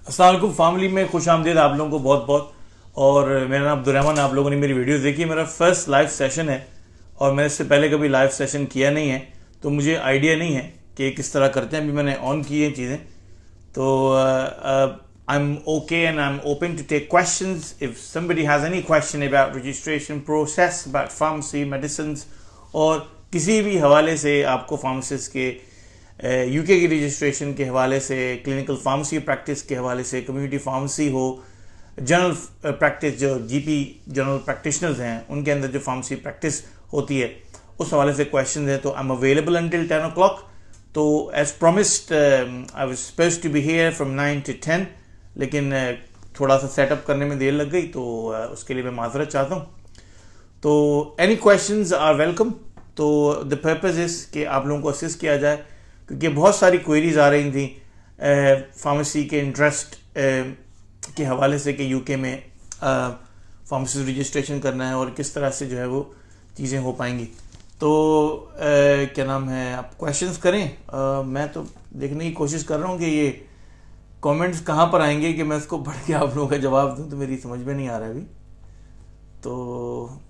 अस्सलाम वालेकुम फैमिली में खुश आमदीद आप लोगों को बहुत बहुत। और मेरा नाम अब्दुर्रहमान। आप लोगों ने मेरी वीडियोस देखी। मेरा फर्स्ट लाइव सेशन है और मैंने इससे पहले कभी लाइव सेशन किया नहीं है, तो मुझे आइडिया नहीं है कि किस तरह करते हैं। अभी मैंने ऑन की हैं चीज़ें, तो I am okay and I am open to take questions if somebody has any question about registration process, about pharmacy, medicine और किसी भी हवाले से आपको फार्मासिस्ट के यूके की रजिस्ट्रेशन के हवाले से, क्लिनिकल फार्मेसी प्रैक्टिस के हवाले से, कम्युनिटी फार्मेसी हो, जनरल प्रैक्टिस जो जीपी जनरल प्रैक्टिशनर्स हैं उनके अंदर जो फार्मेसी प्रैक्टिस होती है उस हवाले से क्वेश्चन है, तो I am available until 10 o'clock। तो as promised I was supposed to be here from 9 to 10, लेकिन थोड़ा सा सेटअप करने में देर लग गई, तो उसके लिए मैं माजरत चाहता हूँ। तो एनी क्वेश्चंस आर वेलकम। तो द पर्पस इज कि आप लोगों को असिस्ट किया जाए, क्योंकि बहुत सारी क्वेरीज आ रही थी फार्मेसी के इंटरेस्ट के हवाले से कि यूके में फार्मेसी रजिस्ट्रेशन करना है और किस तरह से जो है वो चीज़ें हो पाएंगी। तो क्या नाम है, आप क्वेश्चंस करें। मैं तो देखने की कोशिश कर रहा हूँ कि ये कमेंट्स कहाँ पर आएंगे कि मैं इसको पढ़ के आप लोगों का जवाब दूँ, तो मेरी समझ में नहीं आ रहा है अभी। तो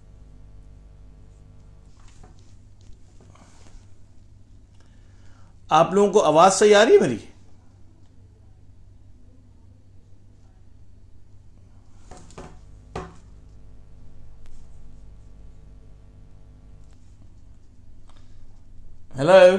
आप लोगों को आवाज़ सही आ रही है मेरी? हेलो,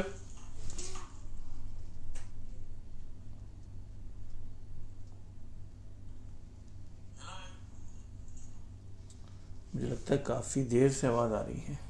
मुझे लगता है काफ़ी देर से आवाज़ आ रही है।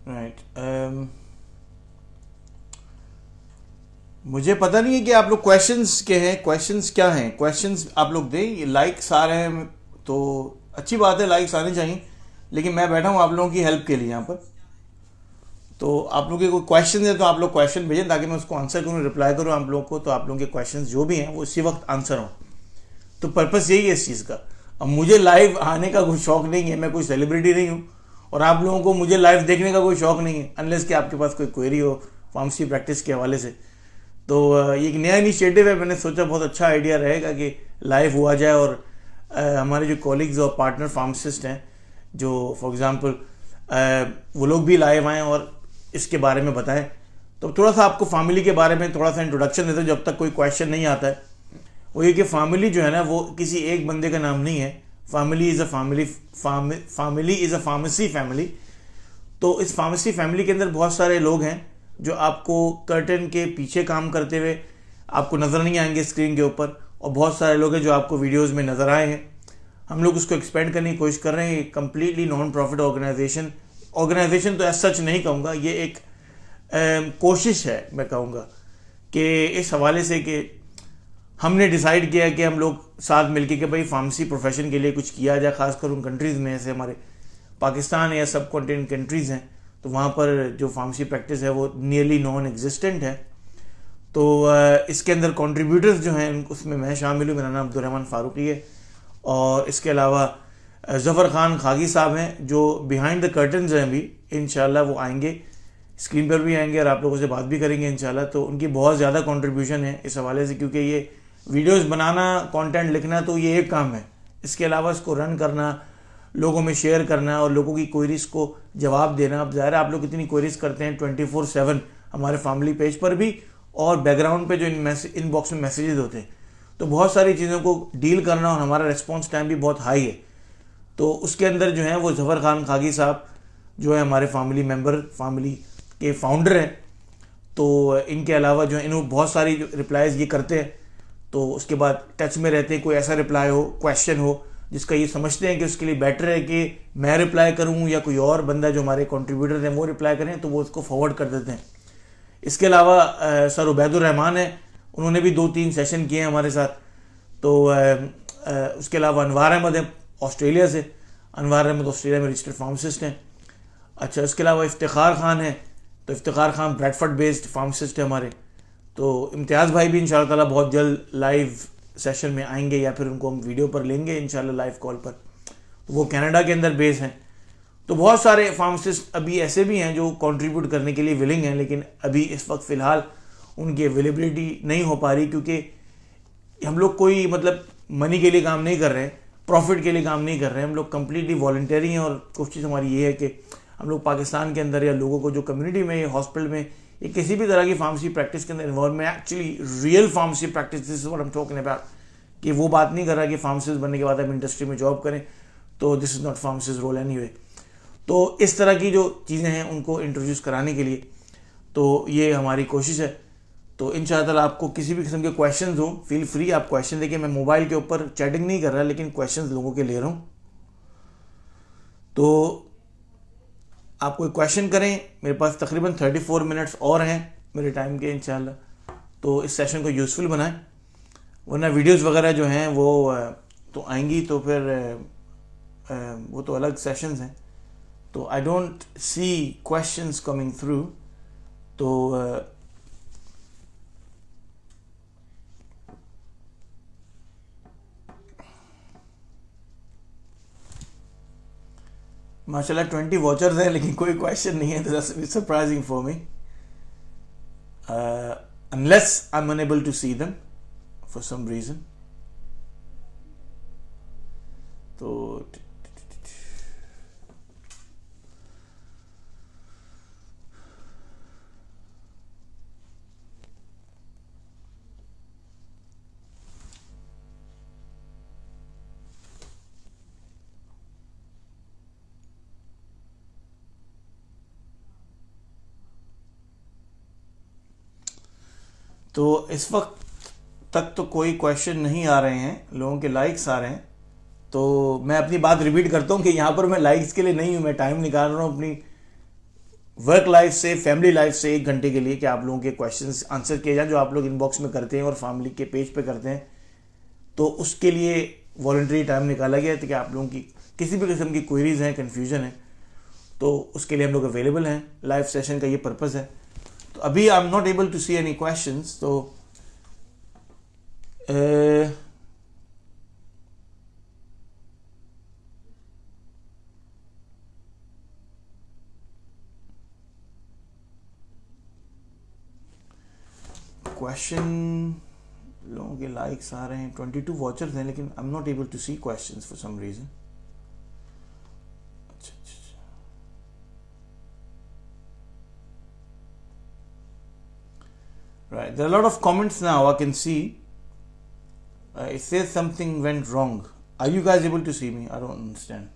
राइट, मुझे पता नहीं है कि आप लोग क्वेश्चंस के हैं, क्वेश्चंस क्या हैं। क्वेश्चंस आप लोग दें। ये लाइक्स आ रहे हैं तो अच्छी बात है, लाइक्स आने चाहिए, लेकिन मैं बैठा हूँ आप लोगों की हेल्प के लिए यहाँ पर। तो आप लोगों के कोई क्वेश्चन है तो आप लोग क्वेश्चन भेजें ताकि मैं उसको आंसर करूँ, रिप्लाई करूँ आप लोगों को, तो आप लोगों के क्वेश्चन जो भी हैं वो इसी वक्त आंसर हों। तो पर्पस यही है इस चीज़ का। अब मुझे लाइव आने का कोई शौक नहीं है, मैं कोई सेलिब्रिटी नहीं हूँ, और आप लोगों को मुझे लाइव देखने का कोई शौक नहीं है, अनलेस कि आपके पास कोई क्वेरी हो फार्मेसी प्रैक्टिस के हवाले से। तो ये एक नया इनिशिएटिव है, मैंने सोचा बहुत अच्छा आइडिया रहेगा कि लाइव हुआ जाए, और हमारे जो कॉलीग्स और पार्टनर फार्मासिस्ट हैं, जो फॉर एग्जांपल वो लोग भी लाइव आएँ और इसके बारे में बताएं। तो थोड़ा सा आपको फैमिली के बारे में थोड़ा सा इंट्रोडक्शन देते हैं जब तक कोई क्वेश्चन नहीं आता है। वो ये कि फैमिली जो है ना वो किसी एक बंदे का नाम नहीं है। Family is a family is a pharmacy family. तो इस फार्मेसी फैमिली के अंदर बहुत सारे लोग हैं जो आपको कर्टन के पीछे काम करते हुए आपको नज़र नहीं आएंगे स्क्रीन के ऊपर, और बहुत सारे लोग हैं जो आपको वीडियोस में नज़र आए हैं। हम लोग उसको एक्सपेंड करने की कोशिश कर रहे हैं। कम्प्लीटली नॉन प्रॉफिट ऑर्गेनाइजेशन तो ऐसा सच नहीं कहूँगा, ये एक कोशिश है मैं कहूँगा, कि इस हवाले से कि हमने डिसाइड किया कि हम लोग साथ मिलके कि भाई फार्मेसी प्रोफेशन के लिए कुछ किया जाए, खासकर उन कंट्रीज़ में जैसे हमारे पाकिस्तान या सब कॉन्टिनेंट कंट्रीज़ हैं, तो वहाँ पर जो फार्मेसी प्रैक्टिस है वो नियरली नॉन एग्जिस्टेंट है। तो इसके अंदर कंट्रीब्यूटर्स जो हैं उसमें मैं शामिल हूँ। मेरा नाम अब्दुर्रहमान फारूकी है, और इसके अलावा ज़फ़र ख़ान खागी साहब हैं जो बिहाइंड द कर्टन्स हैं। अभी इंशाल्लाह वो आएंगे, स्क्रीन पर भी आएंगे और आप लोगों से बात भी करेंगे इंशाल्लाह। तो उनकी बहुत ज़्यादा कंट्रीब्यूशन है इस हवाले से, क्योंकि ये वीडियोस बनाना, कंटेंट लिखना तो ये एक काम है, इसके अलावा इसको रन करना, लोगों में शेयर करना और लोगों की क्वेरीज को जवाब देना। अब ज़ाहिर है आप लोग इतनी क्वेरीज करते हैं 24/7 हमारे फैमिली पेज पर भी, और बैकग्राउंड पे जो इनबॉक्स में मैसेजेस होते हैं, तो बहुत सारी चीज़ों को डील करना, और हमारा रिस्पॉन्स टाइम भी बहुत हाई है। तो उसके अंदर जो है वो ज़फ़र ख़ान खागी साहब जो है हमारे फैमिली मेम्बर, फैमिली के फाउंडर हैं। तो इनके अलावा जो है इन्होंने बहुत सारी रिप्लाईज ये करते हैं, तो उसके बाद टच में रहते हैं। कोई ऐसा रिप्लाई हो, क्वेश्चन हो जिसका ये समझते हैं कि उसके लिए बेटर है कि मैं रिप्लाई करूं या कोई और बंदा जो हमारे कंट्रीब्यूटर हैं वो रिप्लाई करें, तो वो उसको फॉरवर्ड कर देते हैं। इसके अलावा सर उबैदुर रहमान है, उन्होंने भी 2-3 सेशन किए हैं हमारे साथ। तो उसके अलावा अनवार अहमद है ऑस्ट्रेलिया से, अनवार अहमद ऑस्ट्रेलिया में रजिस्टर्ड फार्मासिस्ट हैं। अच्छा, इसके अलावा इफ्तिखार खान है, तो Iftikhar Khan Bradford based pharmacist है हमारे। तो इम्तियाज़ भाई भी इंशाअल्लाह ताला बहुत जल्द लाइव सेशन में आएंगे या फिर उनको हम वीडियो पर लेंगे इंशाल्लाह लाइव कॉल पर। तो वो कनाडा के अंदर बेस हैं। तो बहुत सारे फार्मासिस्ट अभी ऐसे भी हैं जो कंट्रीब्यूट करने के लिए विलिंग हैं, लेकिन अभी इस वक्त फ़िलहाल उनकी अवेलेबिलिटी नहीं हो पा रही, क्योंकि हम लोग कोई मतलब मनी के लिए काम नहीं कर रहे हैं, प्रॉफिट के लिए काम नहीं कर रहे हैं। हम लोग कम्प्लीटली वॉलंटियरी हैं और कोशिश हमारी ये है कि हम लोग पाकिस्तान के अंदर या लोगों को जो कम्युनिटी में, हॉस्पिटल में या किसी भी तरह की फार्मेसी प्रैक्टिस के अंदर इन्वॉल्व में, actually real pharmacy practice, this is what I am talking about, कि वो बात नहीं कर रहा कि फार्मासिस्ट बनने के बाद आप इंडस्ट्री में जॉब करें, तो this is not pharmacist role anyway. तो इस तरह की जो चीज़ें हैं उनको इंट्रोड्यूस कराने के लिए तो ये हमारी कोशिश है। तो इंशाअल्लाह आपको किसी भी किस्म के क्वेश्चंस हो, फील फ्री, आप क्वेश्चन देखिए। मैं मोबाइल के ऊपर चैटिंग नहीं कर रहा, लेकिन क्वेश्चंस लोगों के ले रहा हूँ। तो आप कोई क्वेश्चन करें, मेरे पास तकरीबन 34 मिनट्स और हैं मेरे टाइम के इंशाअल्लाह, तो इस सेशन को यूज़फुल बनाएं। वरना वीडियोस वगैरह जो हैं वो तो आएंगी, तो फिर वो तो अलग सेशंस हैं। तो आई don't C questions coming through. तो माशाल्लाह 20 वॉचर्स हैं, लेकिन कोई क्वेश्चन नहीं है, तो that's surprising for me, unless I am unable to see them for some reason. तो इस वक्त तक तो कोई क्वेश्चन नहीं आ रहे हैं, लोगों के लाइक्स आ रहे हैं। तो मैं अपनी बात रिपीट करता हूँ कि यहाँ पर मैं लाइक्स के लिए नहीं हूँ, मैं टाइम निकाल रहा हूँ अपनी वर्क लाइफ से, फैमिली लाइफ से 1 घंटे के लिए, कि आप लोगों के क्वेश्चंस आंसर किए जाएं जो आप लोग इनबॉक्स में करते हैं और फैमिली के पेज पे करते हैं। तो उसके लिए वॉलंटरी टाइम निकाला गया था कि आप लोगों की किसी भी किस्म की क्वेरीज हैं, कन्फ्यूजन है, तो उसके लिए हम लोग अवेलेबल हैं। लाइव सेशन का ये पर्पज़ है। तो अभी I am not able to see any questions. तो क्वेश्चन, लोगों के लाइक्स आ रहे हैं, 22 वॉचर्स हैं, लेकिन I am not able to see questions for some reason. Right, there are a lot of comments now I can see. It says something went wrong. Are you guys able to see me? I don't understand.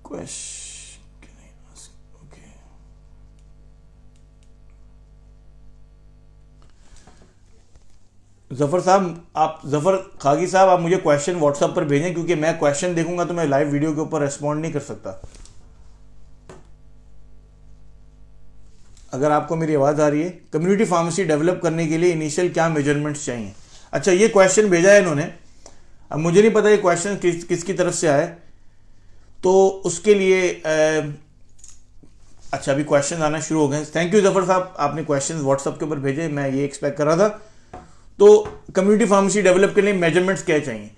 Question, can I ask? Okay. Zafar साहब, आप जफर खागी साहब, आप मुझे question WhatsApp पर भेजें, क्योंकि मैं question देखूंगा तो मैं लाइव वीडियो के ऊपर रिस्पॉन्ड नहीं कर सकता। अगर आपको मेरी आवाज़ आ रही है, कम्युनिटी फार्मेसी डेवलप करने के लिए इनिशियल क्या मेजरमेंट्स चाहिए? अच्छा, ये क्वेश्चन भेजा है इन्होंने, अब मुझे नहीं पता ये क्वेश्चन किसकी तरफ से आया, तो उसके लिए अच्छा अभी क्वेश्चन आना शुरू हो गए। थैंक यू जफर साहब, आपने क्वेश्चन व्हाट्सएप के ऊपर भेजे, मैं ये एक्सपेक्ट कर रहा था। तो कम्युनिटी फार्मेसी डेवलप के लिए मेजरमेंट्स क्या चाहिए?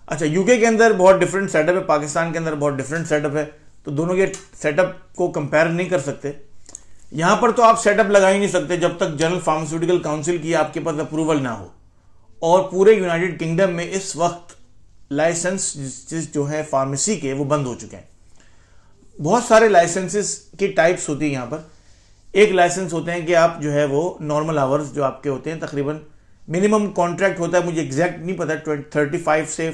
अच्छा, यूके के अंदर बहुत डिफरेंट सेटअप है, पाकिस्तान के अंदर बहुत डिफरेंट सेटअप है, तो दोनों के सेटअप को कंपेयर नहीं कर सकते। यहां पर तो आप सेटअप लगा ही नहीं सकते जब तक जनरल फार्मास्यूटिकल काउंसिल की आपके पास अप्रूवल ना हो। और पूरे यूनाइटेड किंगडम में इस वक्त लाइसेंस जो है फार्मेसी के वो बंद हो चुके हैं। बहुत सारे लाइसेंसेस की टाइप्स होती है यहाँ पर। एक लाइसेंस होते हैं कि आप जो है वो नॉर्मल आवर्स जो आपके होते हैं, तकरीबन मिनिमम कॉन्ट्रैक्ट होता है, मुझे एग्जैक्ट नहीं पता, 35 से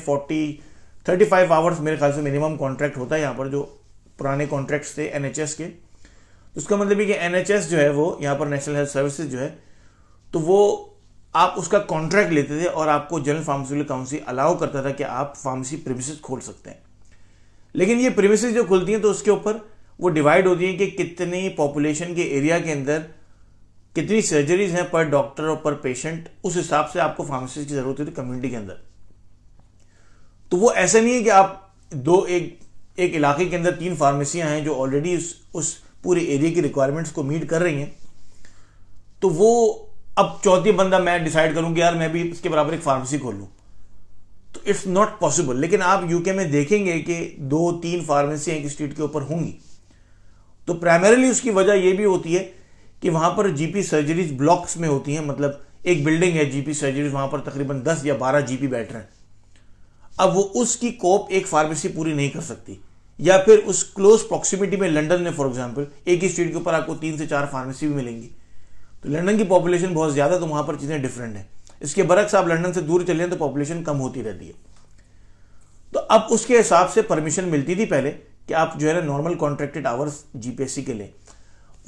35 आवर्स मेरे ख्याल से मिनिमम कॉन्ट्रैक्ट होता है यहाँ पर, जो पुराने कॉन्ट्रैक्ट्स थे NHS के। उसका मतलब है कि NHS जो है वो यहाँ पर नेशनल हेल्थ सर्विसेज जो है, तो वो आप उसका कॉन्ट्रैक्ट लेते थे और आपको जनरल फार्मास्यूटिकल काउंसिल अलाउ करता था कि आप फार्मेसी प्रीमिसेस खोल सकते हैं। लेकिन ये प्रीमिसेस जो खुलती हैं तो उसके ऊपर वो डिवाइड होती है कि कितनी पॉपुलेशन के एरिया के अंदर कितनी सर्जरीज हैं पर डॉक्टर और पर पेशेंट, उस हिसाब से आपको फार्मेसिस्ट की जरूरत होती है कम्युनिटी के अंदर। तो वो ऐसा नहीं है कि आप एक इलाके के अंदर 3 फार्मेसियां हैं जो ऑलरेडी उस पूरे एरिया की रिक्वायरमेंट्स को मीट कर रही हैं, तो वो अब चौथी बंदा मैं डिसाइड करूं कि यार मैं भी इसके बराबर एक फार्मेसी खोल लूं, तो इट्स नॉट पॉसिबल। लेकिन आप यूके में देखेंगे कि 2-3 फार्मेसी एक स्ट्रीट के ऊपर होंगी। तो प्राइमरीली उसकी वजह यह भी होती है कि वहां पर जीपी सर्जरीज ब्लॉक्स में होती हैं, मतलब एक बिल्डिंग है जीपी सर्जरीज, वहां पर तकरीबन 10 या 12 जीपी बैठ रहे हैं। अब वो उसकी कोप एक फार्मेसी पूरी नहीं कर सकती, या फिर उस क्लोज प्रॉक्सिमिटी में लंदन में फॉर एग्जांपल एक ही स्ट्रीट के ऊपर आपको 3 से 4 फार्मेसी भी मिलेंगी। तो लंदन की पॉपुलेशन बहुत ज्यादा, तो वहां पर चीजें डिफरेंट है। इसके बरक्स आप लंदन से दूर चले तो पॉपुलेशन कम होती रहती है। तो अब उसके हिसाब से परमिशन मिलती थी पहले कि आप जो है ना नॉर्मल कॉन्ट्रैक्टेड आवर्स जीपीएससी के लिए,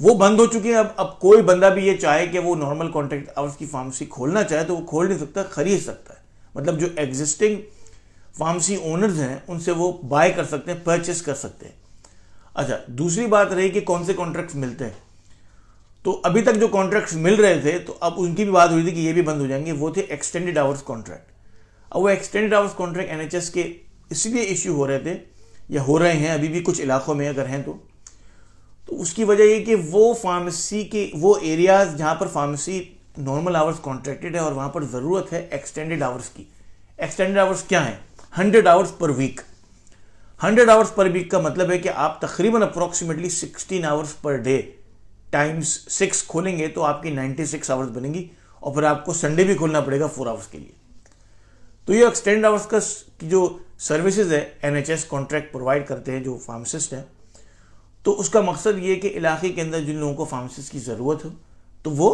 वो बंद हो चुकी है। अब कोई बंदा भी ये चाहे कि वो नॉर्मल कॉन्ट्रैक्ट आवर्स की फार्मेसी खोलना चाहे तो वो खोल नहीं सकता, खरीद सकता है। मतलब जो एग्जिस्टिंग फार्मेसी ओनर्स हैं उनसे वो बाय कर सकते हैं, परचेस कर सकते हैं। अच्छा, दूसरी बात रही कि कौन से कॉन्ट्रैक्ट्स मिलते हैं। तो अभी तक जो कॉन्ट्रैक्ट्स मिल रहे थे तो अब उनकी भी बात हुई थी कि ये भी बंद हो जाएंगे, वो थे एक्सटेंडेड आवर्स कॉन्ट्रैक्ट। अब वो एक्सटेंडेड आवर्स कॉन्ट्रैक्ट NHS के इसलिए इश्यू हो रहे थे या हो रहे हैं अभी भी कुछ इलाकों में अगर हैं तो उसकी वजह ये कि वो फार्मेसी के वो एरियाज जहां पर फार्मेसी नॉर्मल आवर्स कॉन्ट्रैक्टेड है और वहां पर जरूरत है एक्सटेंडेड आवर्स की। एक्सटेंडेड आवर्स क्या है? 100 hours per week. 100 hours per week का मतलब है कि आप तकरीबन approximately 16 hours per day times 6 खोलेंगे तो आपकी 96 आवर्स बनेंगी, और फिर आपको संडे भी खोलना पड़ेगा 4 आवर्स के लिए। तो ये एक्सटेंड आवर्स का जो सर्विसेज है NHS कॉन्ट्रैक्ट प्रोवाइड करते हैं जो फार्मासिस्ट हैं, तो उसका मकसद ये है कि इलाके के अंदर जिन लोगों को फार्मासिस्ट की ज़रूरत हो तो वो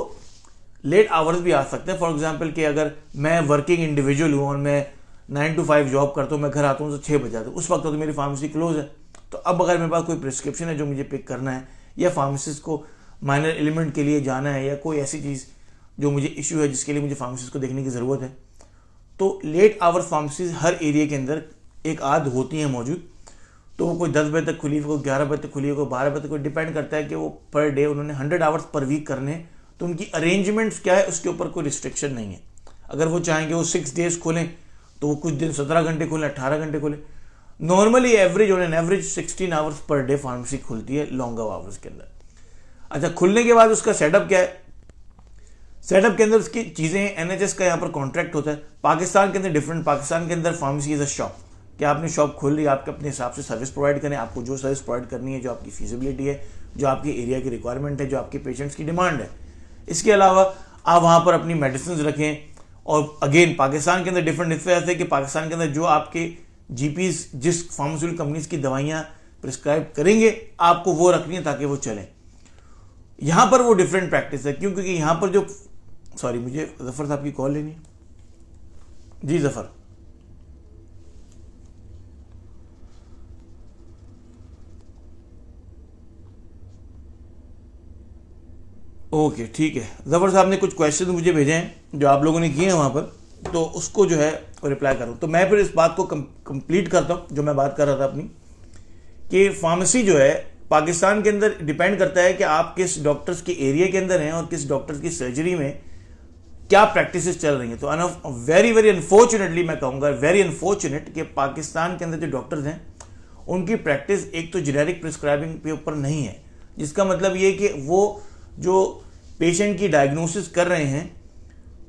लेट आवर्स भी आ सकते हैं। फॉर एग्जांपल कि अगर मैं वर्किंग इंडिविजुअल हूँ और मैं 9 to 5 जॉब करता हूँ, मैं घर आता हूँ तो 6 बजे आता हूँ, उस वक्त तो मेरी फार्मेसी क्लोज है। तो अब अगर मेरे पास कोई प्रिस्क्रिप्शन है जो मुझे पिक करना है, या फार्मासिस्ट को माइनर एलिमेंट के लिए जाना है, या कोई ऐसी चीज़ जो मुझे इश्यू है जिसके लिए मुझे फार्मासिस्ट को देखने की ज़रूरत है, तो लेट आवर फार्मेसीज हर एरिया के अंदर एक आध होती हैं मौजूद। तो वो कोई 10 बजे तक खुली, कोई 11 बजे तक खुली, कोई 12 बजे तक, कोई डिपेंड करता है कि वो पर डे उन्होंने 100 आवर्स पर वीक करने हैं, तो उनकी अरेंजमेंट्स क्या है उसके ऊपर कोई रिस्ट्रिक्शन नहीं है। अगर वो चाहेंगे वो 6 डेज खोलें तो वो कुछ दिन 17 घंटे खोलें, 18 घंटे खोलें। Normally average on an average 16 hours per day pharmacy खुलती है लॉन्गर आवर्स के अंदर। अच्छा, खुलने के बाद उसका सेटअप क्या है? सेटअप के अंदर उसकी चीजें, NHS का यहाँ पर कॉन्ट्रैक्ट होता है। पाकिस्तान के अंदर डिफरेंट, पाकिस्तान के अंदर फार्मेसी इज अ शॉप, कि आपने शॉप खोल ली, आपके अपने हिसाब से सर्विस प्रोवाइड करें, आपको जो सर्विस प्रोवाइड करनी है, जो आपकी फीजिबिलिटी है, जो आपके एरिया की रिक्वायरमेंट है, जो आपके पेशेंट्स की डिमांड है। इसके अलावा आप वहाँ पर अपनी मेडिसिन रखें। और अगेन पाकिस्तान के अंदर डिफरेंट इस वजह से कि पाकिस्तान के अंदर जो आपके जीपीज जिस फार्मास्यूटिकल कंपनीज की दवाइयाँ प्रिस्क्राइब करेंगे आपको वो रखनी है ताकि वो चलें। यहाँ पर वो डिफरेंट प्रैक्टिस है, क्योंकि यहाँ पर जो, सॉरी मुझे जफर साहब की कॉल लेनी है। जी जफर, ओके ठीक है। जफर साहब ने कुछ क्वेश्चन मुझे भेजे हैं जो आप लोगों ने किए हैं वहां पर, तो उसको जो है रिप्लाई करूं। तो मैं फिर इस बात को कंप्लीट करता हूं जो मैं बात कर रहा था अपनी, कि फार्मेसी जो है पाकिस्तान के अंदर डिपेंड करता है कि आप किस डॉक्टर्स के एरिया के अंदर हैं और किस डॉक्टर्स की सर्जरी में क्या प्रैक्टिसेस चल रही हैं। तो वेरी वेरी अनफॉर्चुनेटली मैं कहूँगा वेरी अनफॉर्चुनेट कि पाकिस्तान के अंदर जो डॉक्टर्स हैं उनकी प्रैक्टिस एक तो जेनेरिक प्रिस्क्राइबिंग के ऊपर नहीं है, जिसका मतलब ये कि वो जो पेशेंट की डायग्नोसिस कर रहे हैं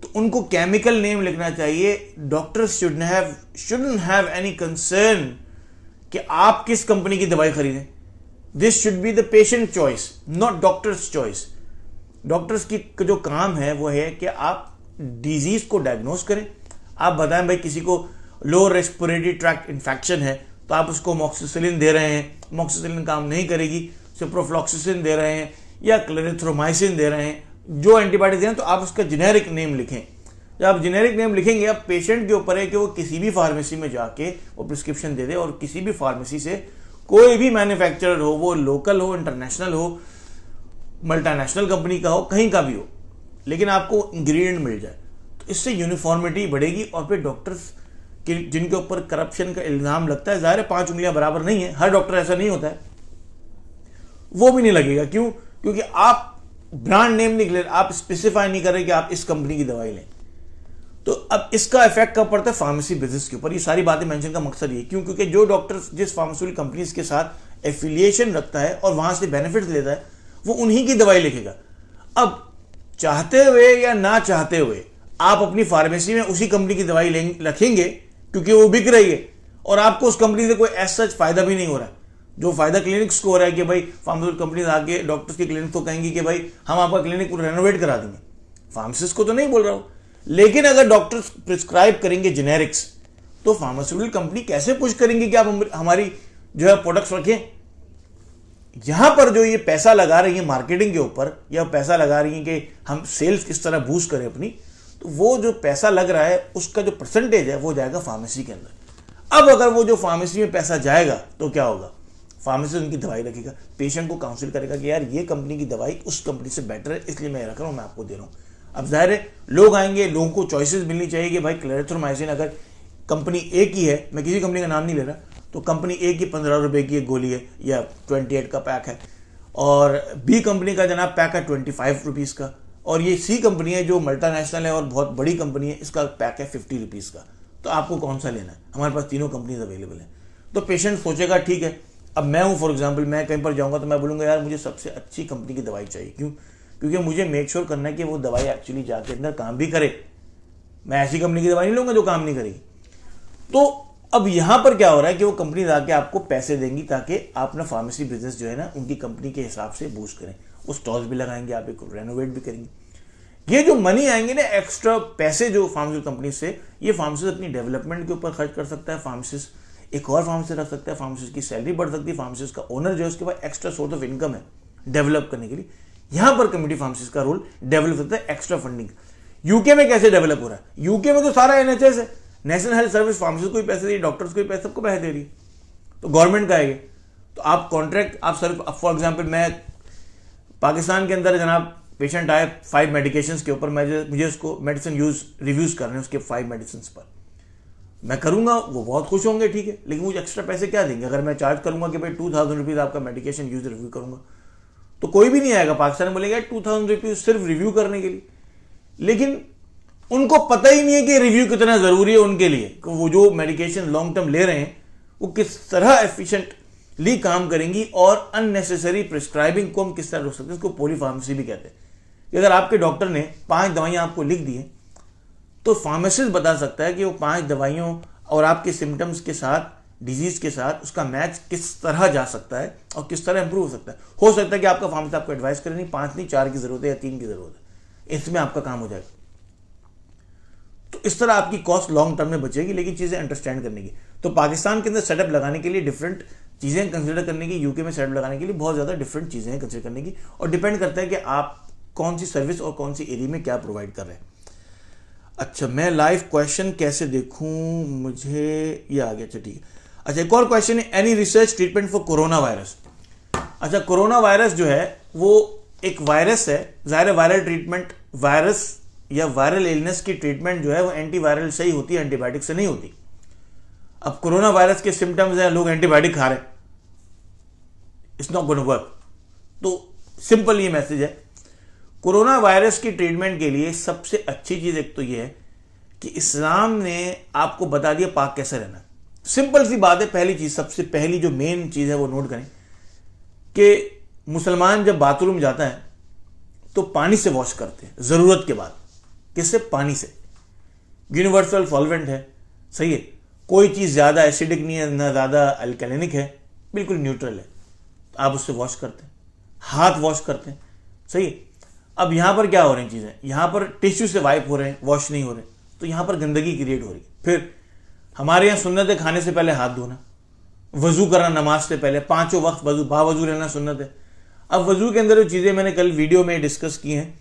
तो उनको केमिकल नेम लिखना चाहिए। Doctors shouldn't have any concern कि आप किस कंपनी की दवाई खरीदें। This should be the patient choice, not doctors choice. Doctors की जो काम है वो है कि आप डिजीज को डायग्नोस करें। आप बताएं भाई किसी को लोअर रेस्पिरेटरी ट्रैक्ट इन्फेक्शन है तो आप उसको मॉक्सिसिलिन दे रहे हैं, मॉक्सिसिलिन काम नहीं करेगी, सिप्रोफ्लॉक्सिसिन दे रहे हैं या क्लेरिथ्रोमाइसिन दे रहे हैं, जो एंटीबायोटिक दे रहे हैं, तो आप उसका जेनेरिक नेम लिखें। जब आप जेनेरिक नेम लिखेंगे अब पेशेंट के ऊपर है कि वो किसी भी फार्मेसी में जाके वो प्रिस्क्रिप्शन दे दे और किसी भी फार्मेसी से कोई भी मैन्युफैक्चरर हो, वो लोकल हो, इंटरनेशनल हो, मल्टीनेशनल कंपनी का हो, कहीं का भी हो, लेकिन आपको इंग्रेडिएंट मिल जाए, तो इससे यूनिफॉर्मिटी बढ़ेगी। और फिर डॉक्टर्स जिनके ऊपर करप्शन का इल्जाम लगता है, ज़ाहिर है 5 उंगलियां बराबर नहीं है, हर डॉक्टर ऐसा नहीं होता है, वो भी नहीं लगेगा। क्यों? क्योंकि आप ब्रांड नेम नहीं ले, आप स्पेसिफाई नहीं कर रहे कि आप इस कंपनी की दवाई लें। तो अब इसका इफेक्ट कब पड़ता है? फार्मेसी बिजनेस के ऊपर। ये सारी बातें मेंशन का मकसद ये, क्यों? क्योंकि जो डॉक्टर जिस फार्मास्यूटिकल कंपनीज के साथ एफिलिएशन रखता है और वहां से बेनिफिट लेता है, वो उन्हीं की दवाई लिखेगा। अब चाहते हुए या ना चाहते हुए आप अपनी फार्मेसी में उसी कंपनी की दवाई रखेंगे, क्योंकि वो बिक रही है और आपको उस कंपनी से कोई ऐसा फायदा भी नहीं हो रहा है। जो फायदा क्लिनिक्स को हो रहा है कि भाई फार्मास्यूटिकल कंपनीज आके डॉक्टर्स की क्लिनिक को कहेंगी कि भाई हम आपका क्लिनिक को रेनोवेट करा देंगे। फार्मासिस्ट को तो नहीं बोल रहा हूं, लेकिन अगर डॉक्टर्स प्रिस्क्राइब करेंगे जेनेरिक्स, तो फार्मास्यूटिकल कंपनी कैसे पुश करेंगे कि आप हमारी जो है प्रोडक्ट्स रखें। यहां पर जो ये पैसा लगा रही है मार्केटिंग के ऊपर, या पैसा लगा रही है कि हम सेल्स किस तरह बूस्ट करें अपनी, तो वो जो पैसा लग रहा है उसका जो परसेंटेज है वो जाएगा फार्मेसी के अंदर। अब अगर वो जो फार्मेसी में पैसा जाएगा तो क्या होगा? फार्मेसी उनकी दवाई रखेगा, पेशेंट को काउंसिल करेगा कि यार ये कंपनी की दवाई उस कंपनी से बेटर है, इसलिए मैं रख रहा हूं, मैं आपको दे रहा हूं। अब जाहिर है लोग आएंगे, लोगों को चॉइसेस मिलनी चाहिए कि भाई क्लेरिथ्रोमाइसिन अगर कंपनी ए की है, मैं किसी कंपनी का नाम नहीं ले रहा, तो कंपनी ए की 15 रुपए की एक गोली है या 28 का पैक है, और बी कंपनी का जनाब पैक है 25 रुपीज़ का, और ये सी कंपनी है जो मल्टीनेशनल है और बहुत बड़ी कंपनी है, इसका पैक है 50 रुपीज़ का। तो आपको कौन सा लेना है? हमारे पास तीनों कंपनीज अवेलेबल है। तो पेशेंट सोचेगा ठीक है, अब मैं हूँ फॉर एग्जाम्पल, मैं कहीं पर जाऊँगा तो मैं बोलूँगा यार मुझे सबसे अच्छी कंपनी की दवाई चाहिए। क्यों? क्योंकि मुझे मेक श्योर करना है कि वो दवाई एक्चुअली जाके अंदर काम भी करे। मैं ऐसी कंपनी की दवाई नहीं लूंगा जो काम नहीं करेगी। तो अब यहां पर क्या हो रहा है कि वो कंपनी आके आपको पैसे देंगी ताकि आप अपना फार्मेसी बिजनेस जो है ना उनकी कंपनी के हिसाब से बूस्ट करें। वो स्टॉल्स भी लगाएंगे, आप एक रेनोवेट भी करेंगे। ये जो मनी आएंगे ना, एक्स्ट्रा पैसे जो फार्मेसी कंपनी से, ये फार्मेसिस्ट अपनी डेवलपमेंट के ऊपर खर्च कर सकता है, फार्मेसिस्ट एक और फार्मेसी रख सकता है, फार्मेसिस्ट की सैलरी बढ़ सकती है, फार्मेसिस्ट का ओनर जो है उसके पास एक्स्ट्रा सोर्स ऑफ इनकम है डेवलप करने के लिए। यहां पर कम्युनिटी फार्मेसिस्ट का रोल डेवलप होता है, एक्स्ट्रा फंडिंग। यूके में कैसे डेवलप हो रहा है? यूके में तो सारा एनएचएस है, नेशनल हेल्थ सर्विस, फार्मेसिस्ट को भी पैसे दे रही है, डॉक्टर्स को भी पैसे, सबको पैसे दे रही है, तो गवर्नमेंट का है। तो आप कॉन्ट्रैक्ट, आप सर फॉर एग्जाम्पल मैं पाकिस्तान के अंदर जनाब पेशेंट आए 5 मेडिकेशंस के ऊपर, मुझे उसको मेडिसिन रिव्यूज करने हैं उसके 5 मेडिसिन पर, मैं करूंगा, वो बहुत खुश होंगे, ठीक है, लेकिन मुझे एक्स्ट्रा पैसे क्या देंगे? अगर मैं चार्ज करूंगा कि भाई 2000 रुपीज आपका मेडिकेशन यूज रिव्यू करूंगा, तो कोई भी नहीं आएगा। पाकिस्तान में बोलेगा 2000 रुपीज सिर्फ रिव्यू करने के लिए, लेकिन उनको पता ही नहीं है कि रिव्यू कितना जरूरी है उनके लिए, वो जो मेडिकेशन लॉन्ग टर्म ले रहे हैं वो किस तरह एफिशिएंटली काम करेंगी, और अननेसेसरी प्रिस्क्राइबिंग को हम किस तरह रोक सकते हैं। इसको पॉलीफार्मेसी भी कहते हैं कि अगर आपके डॉक्टर ने 5 दवाइयां आपको लिख दी हैं, तो फार्मासिस्ट बता सकता है कि वो 5 दवाइयों और आपके सिम्टम्स के साथ, डिजीज के साथ उसका मैच किस तरह जा सकता है और किस तरह इंप्रूव हो सकता है। हो सकता है कि आपका फार्मासिस्ट आपको एडवाइस करे नहीं 5 नहीं 4 की जरूरत है या 3 की जरूरत है, इसमें आपका काम हो जाएगा। तो इस तरह आपकी कॉस्ट लॉन्ग टर्म में बचेगी, लेकिन चीजें अंडरस्टैंड करने की। तो पाकिस्तान के अंदर सेटअप लगाने के लिए डिफरेंट चीजें कंसिडर करने की, यूके में सेटअप लगाने के लिए बहुत ज्यादा डिफरेंट चीजें कंसिडर करने की, और डिपेंड करता है कि आप कौन सी सर्विस और कौन सी एरिया में क्या प्रोवाइड कर रहे हैं। अच्छा, मैं लाइव क्वेश्चन कैसे देखूं? मुझे ये आ गया, अच्छा ठीक है। अच्छा, एक और क्वेश्चन है, any research treatment for corona virus. अच्छा, कोरोना वायरस जो है वो एक वायरस है, जाहिर वायरल ट्रीटमेंट, वायरस या वायरल इलनेस की ट्रीटमेंट जो है वो एंटीवायरल से ही होती है, एंटीबायोटिक से नहीं होती। अब कोरोना वायरस के सिम्टम्स हैं, लोग एंटीबायोटिक खा रहे हैं, it's not going to work. तो सिंपल ये मैसेज है, कोरोना वायरस की ट्रीटमेंट के लिए सबसे अच्छी चीज एक तो ये है कि इस्लाम ने आपको बता दिया पाक कैसे रहना। सिंपल सी बात है, पहली चीज, सबसे पहली जो मेन चीज है वो नोट करें कि मुसलमान जब बाथरूम जाता है तो पानी से वॉश करते हैं जरूरत के बाद। किससे? पानी से। यूनिवर्सल सॉल्वेंट है, सही है, कोई चीज ज्यादा एसिडिक नहीं है ना ज्यादा अल्कैलिनिक है, बिल्कुल न्यूट्रल है, आप उससे वॉश करते हैं, हाथ वॉश करते हैं, सही है। अब यहां पर क्या हो रही चीजें, यहां पर टिश्यू से वाइप हो रहे हैं, वॉश नहीं हो रहे, तो यहां पर गंदगी क्रिएट हो रही है। फिर हमारे यहां सुन्नत है खाने से पहले हाथ धोना, वजू करना नमाज से पहले, 5 वक्त वजू बावजू रहना सुन्नत है। अब वजू के अंदर जो चीजें मैंने कल वीडियो में डिस्कस की हैं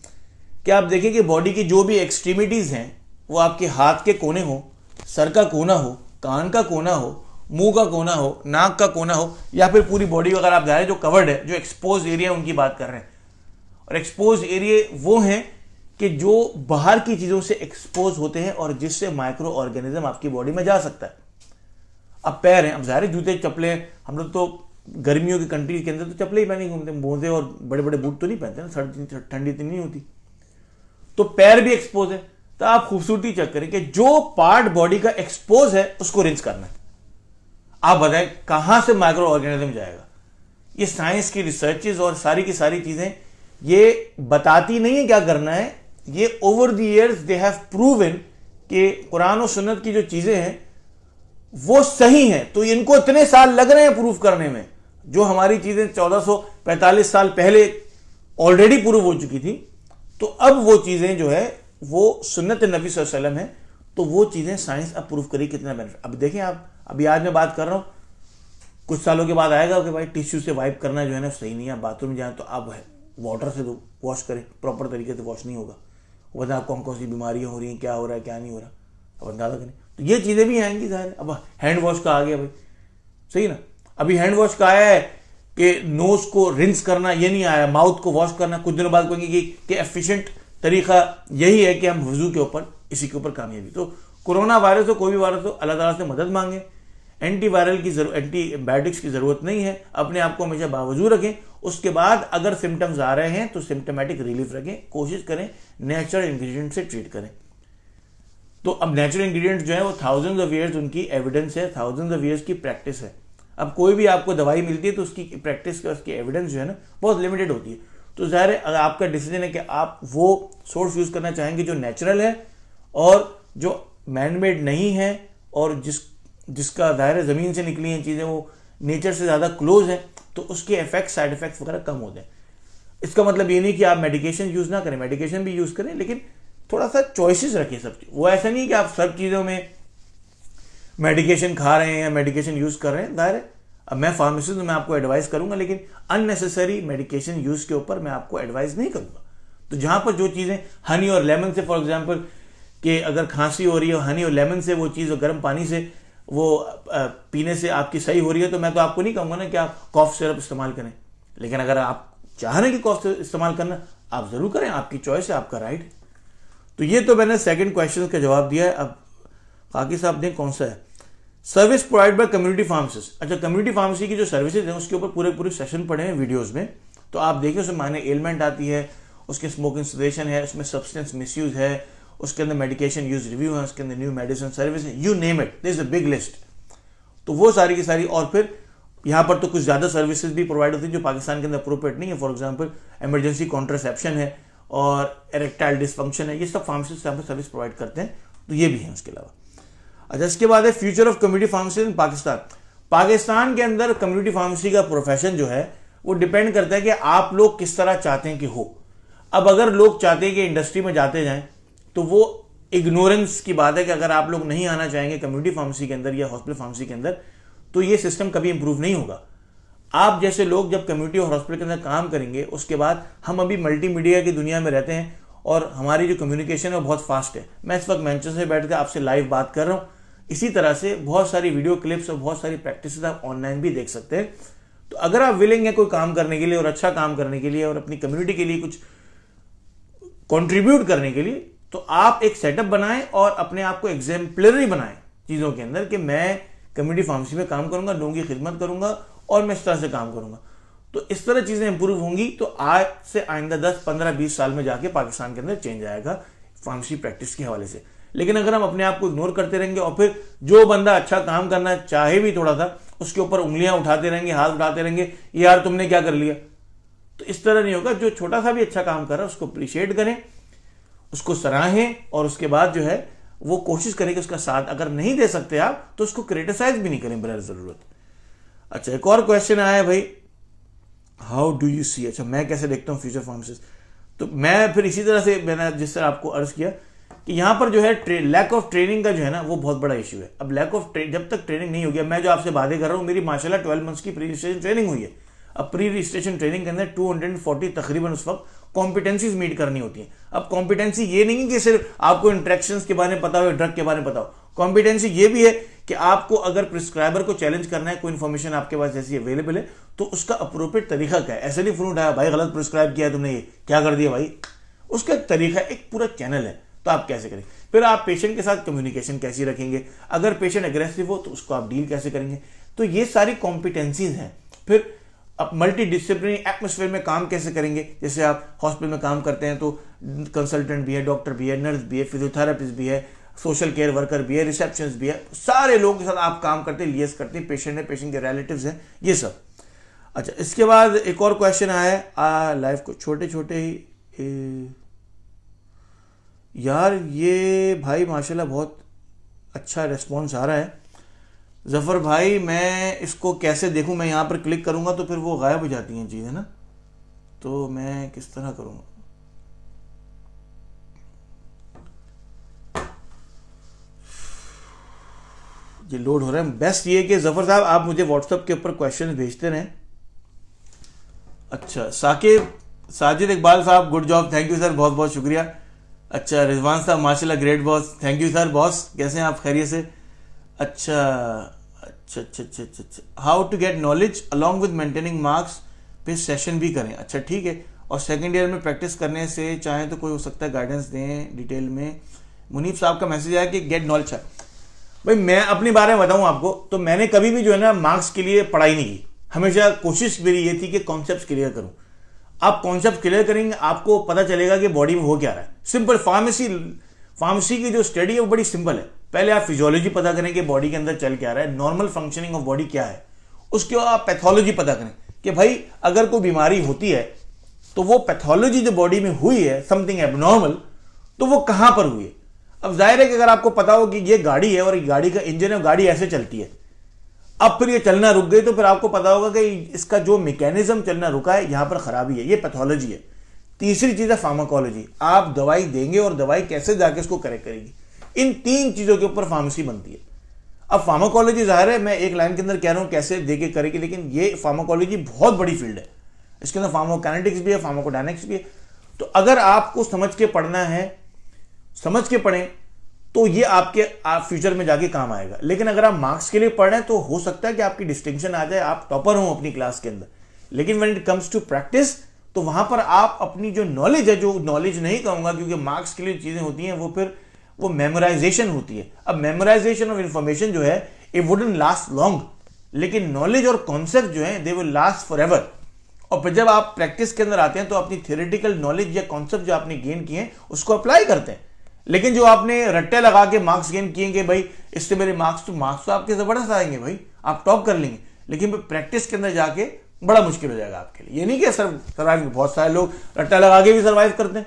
कि आप देखें कि बॉडी की जो भी एक्सट्रीमिटीज हैं, वो आपके हाथ के कोने हो, सर का कोना हो, कान का कोना हो, मुंह का कोना हो, नाक का कोना हो, या फिर पूरी बॉडी अगर आप जा रहे हैं जो कवर्ड है, जो एक्सपोज एरिया उनकी बात कर रहे हैं। और एक्सपोज एरिया वो हैं कि जो बाहर की चीजों से एक्सपोज होते हैं और जिससे माइक्रो ऑर्गेनिज्म आपकी बॉडी में जा सकता है। अब पैर हैं, अब ज़ाहिर जूते चप्पलें, हम लोग तो गर्मियों की कंट्री के अंदर तो चप्पलें ही पहने घूमते हैं, मोजे और बड़े बड़े बूट तो नहीं पहनते ना, ठंडी इतनी नहीं होती, तो पैर भी एक्सपोज है। तो आप खूबसूरती चेक करें कि जो पार्ट बॉडी का एक्सपोज है उसको रिंस करना है। आप बताएं कहां से माइक्रो ऑर्गेनिज्म जाएगा? ये साइंस की रिसर्चेज और सारी की सारी चीजें ये बताती नहीं है क्या करना है। ये over the years they have proven कि कुरान और सुन्नत की जो चीजें हैं वो सही हैं। तो इनको इतने साल लग रहे हैं प्रूव करने में। जो हमारी चीजें 1445 साल पहले ऑलरेडी प्रूव हो चुकी थी, तो अब वो चीजें जो है वो सुन्नत नबी सल्लल्लाहु अलैहि वसल्लम है, तो वो चीजें साइंस अब प्रूव करी कितना बेनिफिट। अब देखें आप, अभी आज मैं बात कर रहा हूं, कुछ सालों के बाद आएगा कि भाई टिश्यू से वाइप करना जो है ना सही नहीं है। आप बाथरूम जाए तो आप वाटर से तो वॉश करें, प्रॉपर तरीके से वॉश नहीं होगा। वो बताए कौन कौन सी बीमारियां हो रही हैं, क्या हो रहा है क्या नहीं हो रहा, अब अंदाजा करें। तो ये चीजें भी आएंगी ज़ाहिर। अब हैंड वॉश का आ गया भाई, सही ना। अभी हैंड वॉश का आया है कि नोज को रिंस करना, ये नहीं आया माउथ को वॉश करना। कुछ दिनों बाद कहेंगे कि एफिशिएंट तरीका यही है कि हम वजू के ऊपर इसी के ऊपर कामयाबी। तो कोरोना वायरस हो, कोई भी वायरस हो, अल्लाह ताला से मदद मांगे। एंटीवायरल की एंटीबायोटिक्स की जरूरत नहीं है। अपने आप को हमेशा बावजू रखें। उसके बाद अगर सिम्टम्स आ रहे हैं तो सिम्टोमेटिक रिलीफ रखें, कोशिश करें नेचुरल इंग्रेडिएंट से ट्रीट करें। तो अब नेचुरल इंग्रेडिएंट्स जो है वो थाउजेंड्स ऑफ ईयर्स उनकी एविडेंस है, थाउजेंड्स ऑफ ईयर्स की प्रैक्टिस है। अब कोई भी आपको दवाई मिलती है तो उसकी प्रैक्टिस का, उसकी एविडेंस जो है ना बहुत लिमिटेड होती है। तो ज़ाहिर है अगर आपका डिसीजन है कि आप वो सोर्स यूज करना चाहेंगे जो नेचुरल है और जो मैनमेड नहीं है और जिसका ज़ाहिर है ज़मीन से निकली हैं चीज़ें, वो नेचर से ज़्यादा क्लोज है, तो उसके इफेक्ट, साइड इफेक्ट्स वगैरह कम होते हैं। इसका मतलब ये नहीं कि आप मेडिकेशन यूज ना करें, मेडिकेशन भी यूज करें, लेकिन थोड़ा सा चॉइसेस रखिए सब चीज। वो ऐसा नहीं कि आप सब चीजों में मेडिकेशन खा रहे हैं या मेडिकेशन यूज कर रहे हैं। जाहिर है अब मैं फार्मासिस्ट हूं, मैं आपको एडवाइस करूंगा, लेकिन अननेसेसरी मेडिकेशन यूज के ऊपर मैं आपको एडवाइस नहीं करूंगा। तो जहां पर जो चीजें हनी और लेमन से, फॉर एग्जाम्पल कि अगर खांसी हो रही है हनी और लेमन से वो चीज गर्म पानी से वो पीने से आपकी सही हो रही है, तो मैं तो आपको नहीं कहूंगा ना कि आप कॉफ सिरप इस्तेमाल करें। लेकिन अगर आप चाह रहे हैं कि कॉफ सिरप इस्तेमाल करना, आप जरूर करें, आपकी चॉइस है, आपका राइट है। तो ये तो मैंने सेकंड क्वेश्चन का जवाब दिया है। अब बाकी साहब दें कौन सा है। Service provide by community pharmacist. अच्छा, कम्युनिटी फार्मेसी की जो सर्विसेज हैं उसके ऊपर पूरे सेशन पढ़े हैं वीडियोस में, तो आप देखिए उसमें माने एलिमेंट आती है, उसके स्मोकिंग सजेशन है, उसमें सब्सटेंस मिसयूज है, उसके अंदर मेडिकेशन यूज रिव्यू है, उसके अंदर न्यू मेडिसिन सर्विस है, you name it, this is a big list. तो वो सारी की सारी, और फिर यहाँ पर तो कुछ ज्यादा सर्विसेज भी प्रोवाइड होती है जो पाकिस्तान के अंदर अप्रोप्रिएट नहीं है। फॉर एग्जाम्पल इमरजेंसी कॉन्ट्रासेप्शन है और इरेक्टाइल डिसफंक्शन है, ये सब फार्मेसिस्ट यहाँ पर सर्विस प्रोवाइड करते हैं, तो ये भी है उसके अलावा। अच्छा, इसके बाद है फ्यूचर ऑफ कम्युनिटी फार्मेसी इन पाकिस्तान। पाकिस्तान के अंदर कम्युनिटी फार्मेसी का प्रोफेशन जो है वो डिपेंड करता है कि आप लोग किस तरह चाहते हैं कि हो। अब अगर लोग चाहते हैं कि इंडस्ट्री में जाते जाएं, तो वो इग्नोरेंस की बात है कि अगर आप लोग नहीं आना चाहेंगे कम्युनिटी फार्मेसी के अंदर या हॉस्पिटल फार्मेसी के अंदर, तो ये सिस्टम कभी इंप्रूव नहीं होगा। आप जैसे लोग जब कम्युनिटी और हॉस्पिटल के अंदर काम करेंगे, उसके बाद हम अभी मल्टीमीडिया की दुनिया में रहते हैं और हमारी जो कम्युनिकेशन है वो बहुत फास्ट है। मैं इस वक्त मैनचेस्टर से बैठ कर आपसे लाइव बात कर रहा हूँ। इसी तरह से बहुत सारी वीडियो क्लिप्स और बहुत सारी प्रैक्टिसेस आप ऑनलाइन भी देख सकते हैं। तो अगर आप विलिंग है कोई काम करने के लिए और अच्छा काम करने के लिए और अपनी कम्युनिटी के लिए कुछ कंट्रीब्यूट करने के लिए, तो आप एक सेटअप बनाएं और अपने आप को एग्जाम्पलरी बनाएं चीजों के अंदर कि मैं कम्युनिटी फार्मेसी में काम करूंगा, लोगों की खिदमत करूंगा और मैं इस तरह से काम करूंगा। तो इस तरह चीजें इंप्रूव होंगी, तो आज से आइंदा 10, 15, 20 साल में जाके पाकिस्तान के अंदर चेंज आएगा फार्मेसी प्रैक्टिस के हवाले से। लेकिन अगर हम अपने आप को इग्नोर करते रहेंगे और फिर जो बंदा अच्छा काम करना चाहे भी थोड़ा सा, उसके ऊपर उंगलियां उठाते रहेंगे, हाथ उठाते रहेंगे, यार तुमने क्या कर लिया, तो इस तरह नहीं होगा। जो छोटा सा भी अच्छा काम कर रहा है उसको अप्रिशिएट करें, उसको सराहें और उसके बाद जो है वो कोशिश करें कि उसका साथ अगर नहीं दे सकते आप तो उसको क्रिटिसाइज भी नहीं करें बगैर जरूरत। अच्छा, एक और क्वेश्चन आया है भाई, हाउ डू यू सी, अच्छा मैं कैसे देखता हूं फ्यूचर फार्मेसिस्ट। तो मैं फिर इसी तरह से मैंने जिस तरह आपको अर्ज किया कि यहां पर जो है लैक ऑफ ट्रेनिंग का जो है ना वो बहुत बड़ा इश्यू है। अब लैक ऑफ जब तक ट्रेनिंग नहीं होगी, मैं जो आपसे बातें कर रहा हूं मेरी माशाल्लाह 12 मंथ्स की प्री रजिस्ट्रेशन ट्रेनिंग हुई है। अब प्री रजिस्ट्रेशन ट्रेनिंग के अंदर 240 तकरीबन उस वक्त कॉम्पिटेंसीज मीट करनी होती है। अब कॉम्पिटेंसी ये नहीं कि सिर्फ आपको इंट्रैक्शंस के बारे में पता हो, ड्रग के बारे में पता हो। कॉम्पिटेंसी ये भी है कि आपको अगर प्रिस्क्राइबर को चैलेंज करना है, कोई इन्फॉर्मेशन आपके पास जैसी अवेलेबल है, तो उसका अप्रोप्रिएट तरीका क्या है। ऐसे नहीं फोन उठाया, भाई गलत प्रिस्क्राइब किया तुमने, ये क्या कर दिया भाई। उसका एक तरीका, एक पूरा चैनल है, तो आप कैसे करेंगे। फिर आप पेशेंट के साथ कम्युनिकेशन कैसी रखेंगे, अगर पेशेंट एग्रेसिव हो तो उसको आप डील कैसे करेंगे। तो ये सारी कॉम्पिटेंसीज हैं। फिर आप मल्टी डिसिप्लिनरी एटमोसफेयर में काम कैसे करेंगे। जैसे आप हॉस्पिटल में काम करते हैं तो कंसल्टेंट भी है, डॉक्टर भी है, नर्स भी है, फिजियोथेरेपिस्ट भी है, सोशल केयर वर्कर भी है, रिसेप्शनिस्ट भी है, सारे लोगों के साथ आप काम करते हैं, लिएज करते हैं। पेशेंट है, पेशेंट के रिलेटिव्स हैं, ये सब। अच्छा, इसके बाद एक और क्वेश्चन आया है, लाइफ को छोटे छोटे ही यार, ये भाई माशाल्लाह बहुत अच्छा रिस्पॉन्स आ रहा है। जफर भाई, मैं इसको कैसे देखूं, मैं यहां पर क्लिक करूंगा तो फिर वो गायब हो जाती हैं चीजें ना, तो मैं किस तरह करूंगा। ये लोड हो रहा है। बेस्ट ये कि जफर साहब आप मुझे व्हाट्सएप के ऊपर क्वेश्चन भेजते रहें। अच्छा, साजिद इकबाल साहब, good job, thank you sir, बहुत बहुत शुक्रिया। अच्छा, रिजवान साहब माशाल्लाह great boss, thank you sir boss, कैसे हैं आप, खैरियत से। अच्छा अच्छा अच्छा अच्छा अच्छा, how to get knowledge along with maintaining marks पे सेशन भी करें। अच्छा ठीक है, और सेकंड ईयर में प्रैक्टिस करने से चाहें तो कोई हो सकता है गाइडेंस दें डिटेल में। मुनीफ साहब का मैसेज आया कि गेट नॉलेज। भाई मैं अपने बारे में बताऊं आपको, तो मैंने कभी भी जो है ना मार्क्स के लिए पढ़ाई नहीं की। हमेशा कोशिश मेरी ये थी कि कॉन्सेप्ट क्लियर करूं। आप कॉन्सेप्ट क्लियर करेंगे, आपको पता चलेगा कि बॉडी में हो क्या रहा है। सिंपल फार्मेसी की जो स्टडी है वो बड़ी सिंपल है। पहले आप फिजियोलॉजी पता करें कि बॉडी के अंदर चल क्या रहा है, नॉर्मल फंक्शनिंग ऑफ बॉडी क्या है। उसके बाद आप पैथोलॉजी पता करें कि भाई अगर कोई बीमारी होती है तो वो पैथोलॉजी जो बॉडी में हुई है, समथिंग एबनॉर्मल, तो वो कहां पर हुई है। अब जाहिर है कि अगर आपको पता हो कि ये गाड़ी है और गाड़ी का इंजन है, गाड़ी ऐसे चलती है, अब फिर ये चलना रुक गई, तो फिर आपको पता होगा कि इसका जो मैकेनिज्म चलना रुका है, यहां पर खराबी है, ये पैथोलॉजी है। तीसरी चीज है फार्माकोलॉजी, आप दवाई देंगे और दवाई कैसे जाके इसको करेक्ट करेगी। इन तीन चीजों के ऊपर फार्मेसी बनती है। अब फार्माकोलॉजी जाहिर है मैं एक लाइन के अंदर कह रहा हूं कैसे देके करेगी, लेकिन ये फार्माकोलॉजी बहुत बड़ी फील्ड है। इसके अंदर फार्माकोकाइनेटिक्स भी है, फार्माकोडायनेमिक्स भी है। तो अगर आपको समझ के पढ़ना है, समझ के पढ़ें, तो ये आपके फ्यूचर में जाके काम आएगा। लेकिन अगर आप मार्क्स के लिए पढ़ रहे हैं तो हो सकता है कि आपकी डिस्टिंक्शन आ जाए, आप टॉपर हो अपनी क्लास के अंदर, लेकिन when it comes to practice, तो वहां पर आप अपनी जो नॉलेज है, जो नॉलेज नहीं कहूंगा क्योंकि मार्क्स के लिए चीजें होती हैं, वो फिर वो मेमोराइजेशन होती है। अब मेमोराइजेशन ऑफ इंफॉर्मेशन जो है इट वुडंट लास्ट लॉन्ग, लेकिन नॉलेज और कॉन्सेप्ट जो है they will last for ever. और फिर जब आप प्रैक्टिस के अंदर आते हैं तो अपनी थियोरेटिकल नॉलेज या कॉन्सेप्ट जो आपने गेन किए हैं उसको अप्लाई करते हैं। लेकिन जो आपने रट्टे लगा के मार्क्स गेन किए भाई इससे मेरे मार्क्स तो आपके जबरदस्त आएंगे भाई, आप टॉप कर लेंगे, लेकिन प्रैक्टिस के अंदर जाके बड़ा मुश्किल हो जाएगा आपके लिए। ये नहीं कि सर्वाइव, बहुत सारे लोग रट्टा लगा के भी सर्वाइव करते हैं,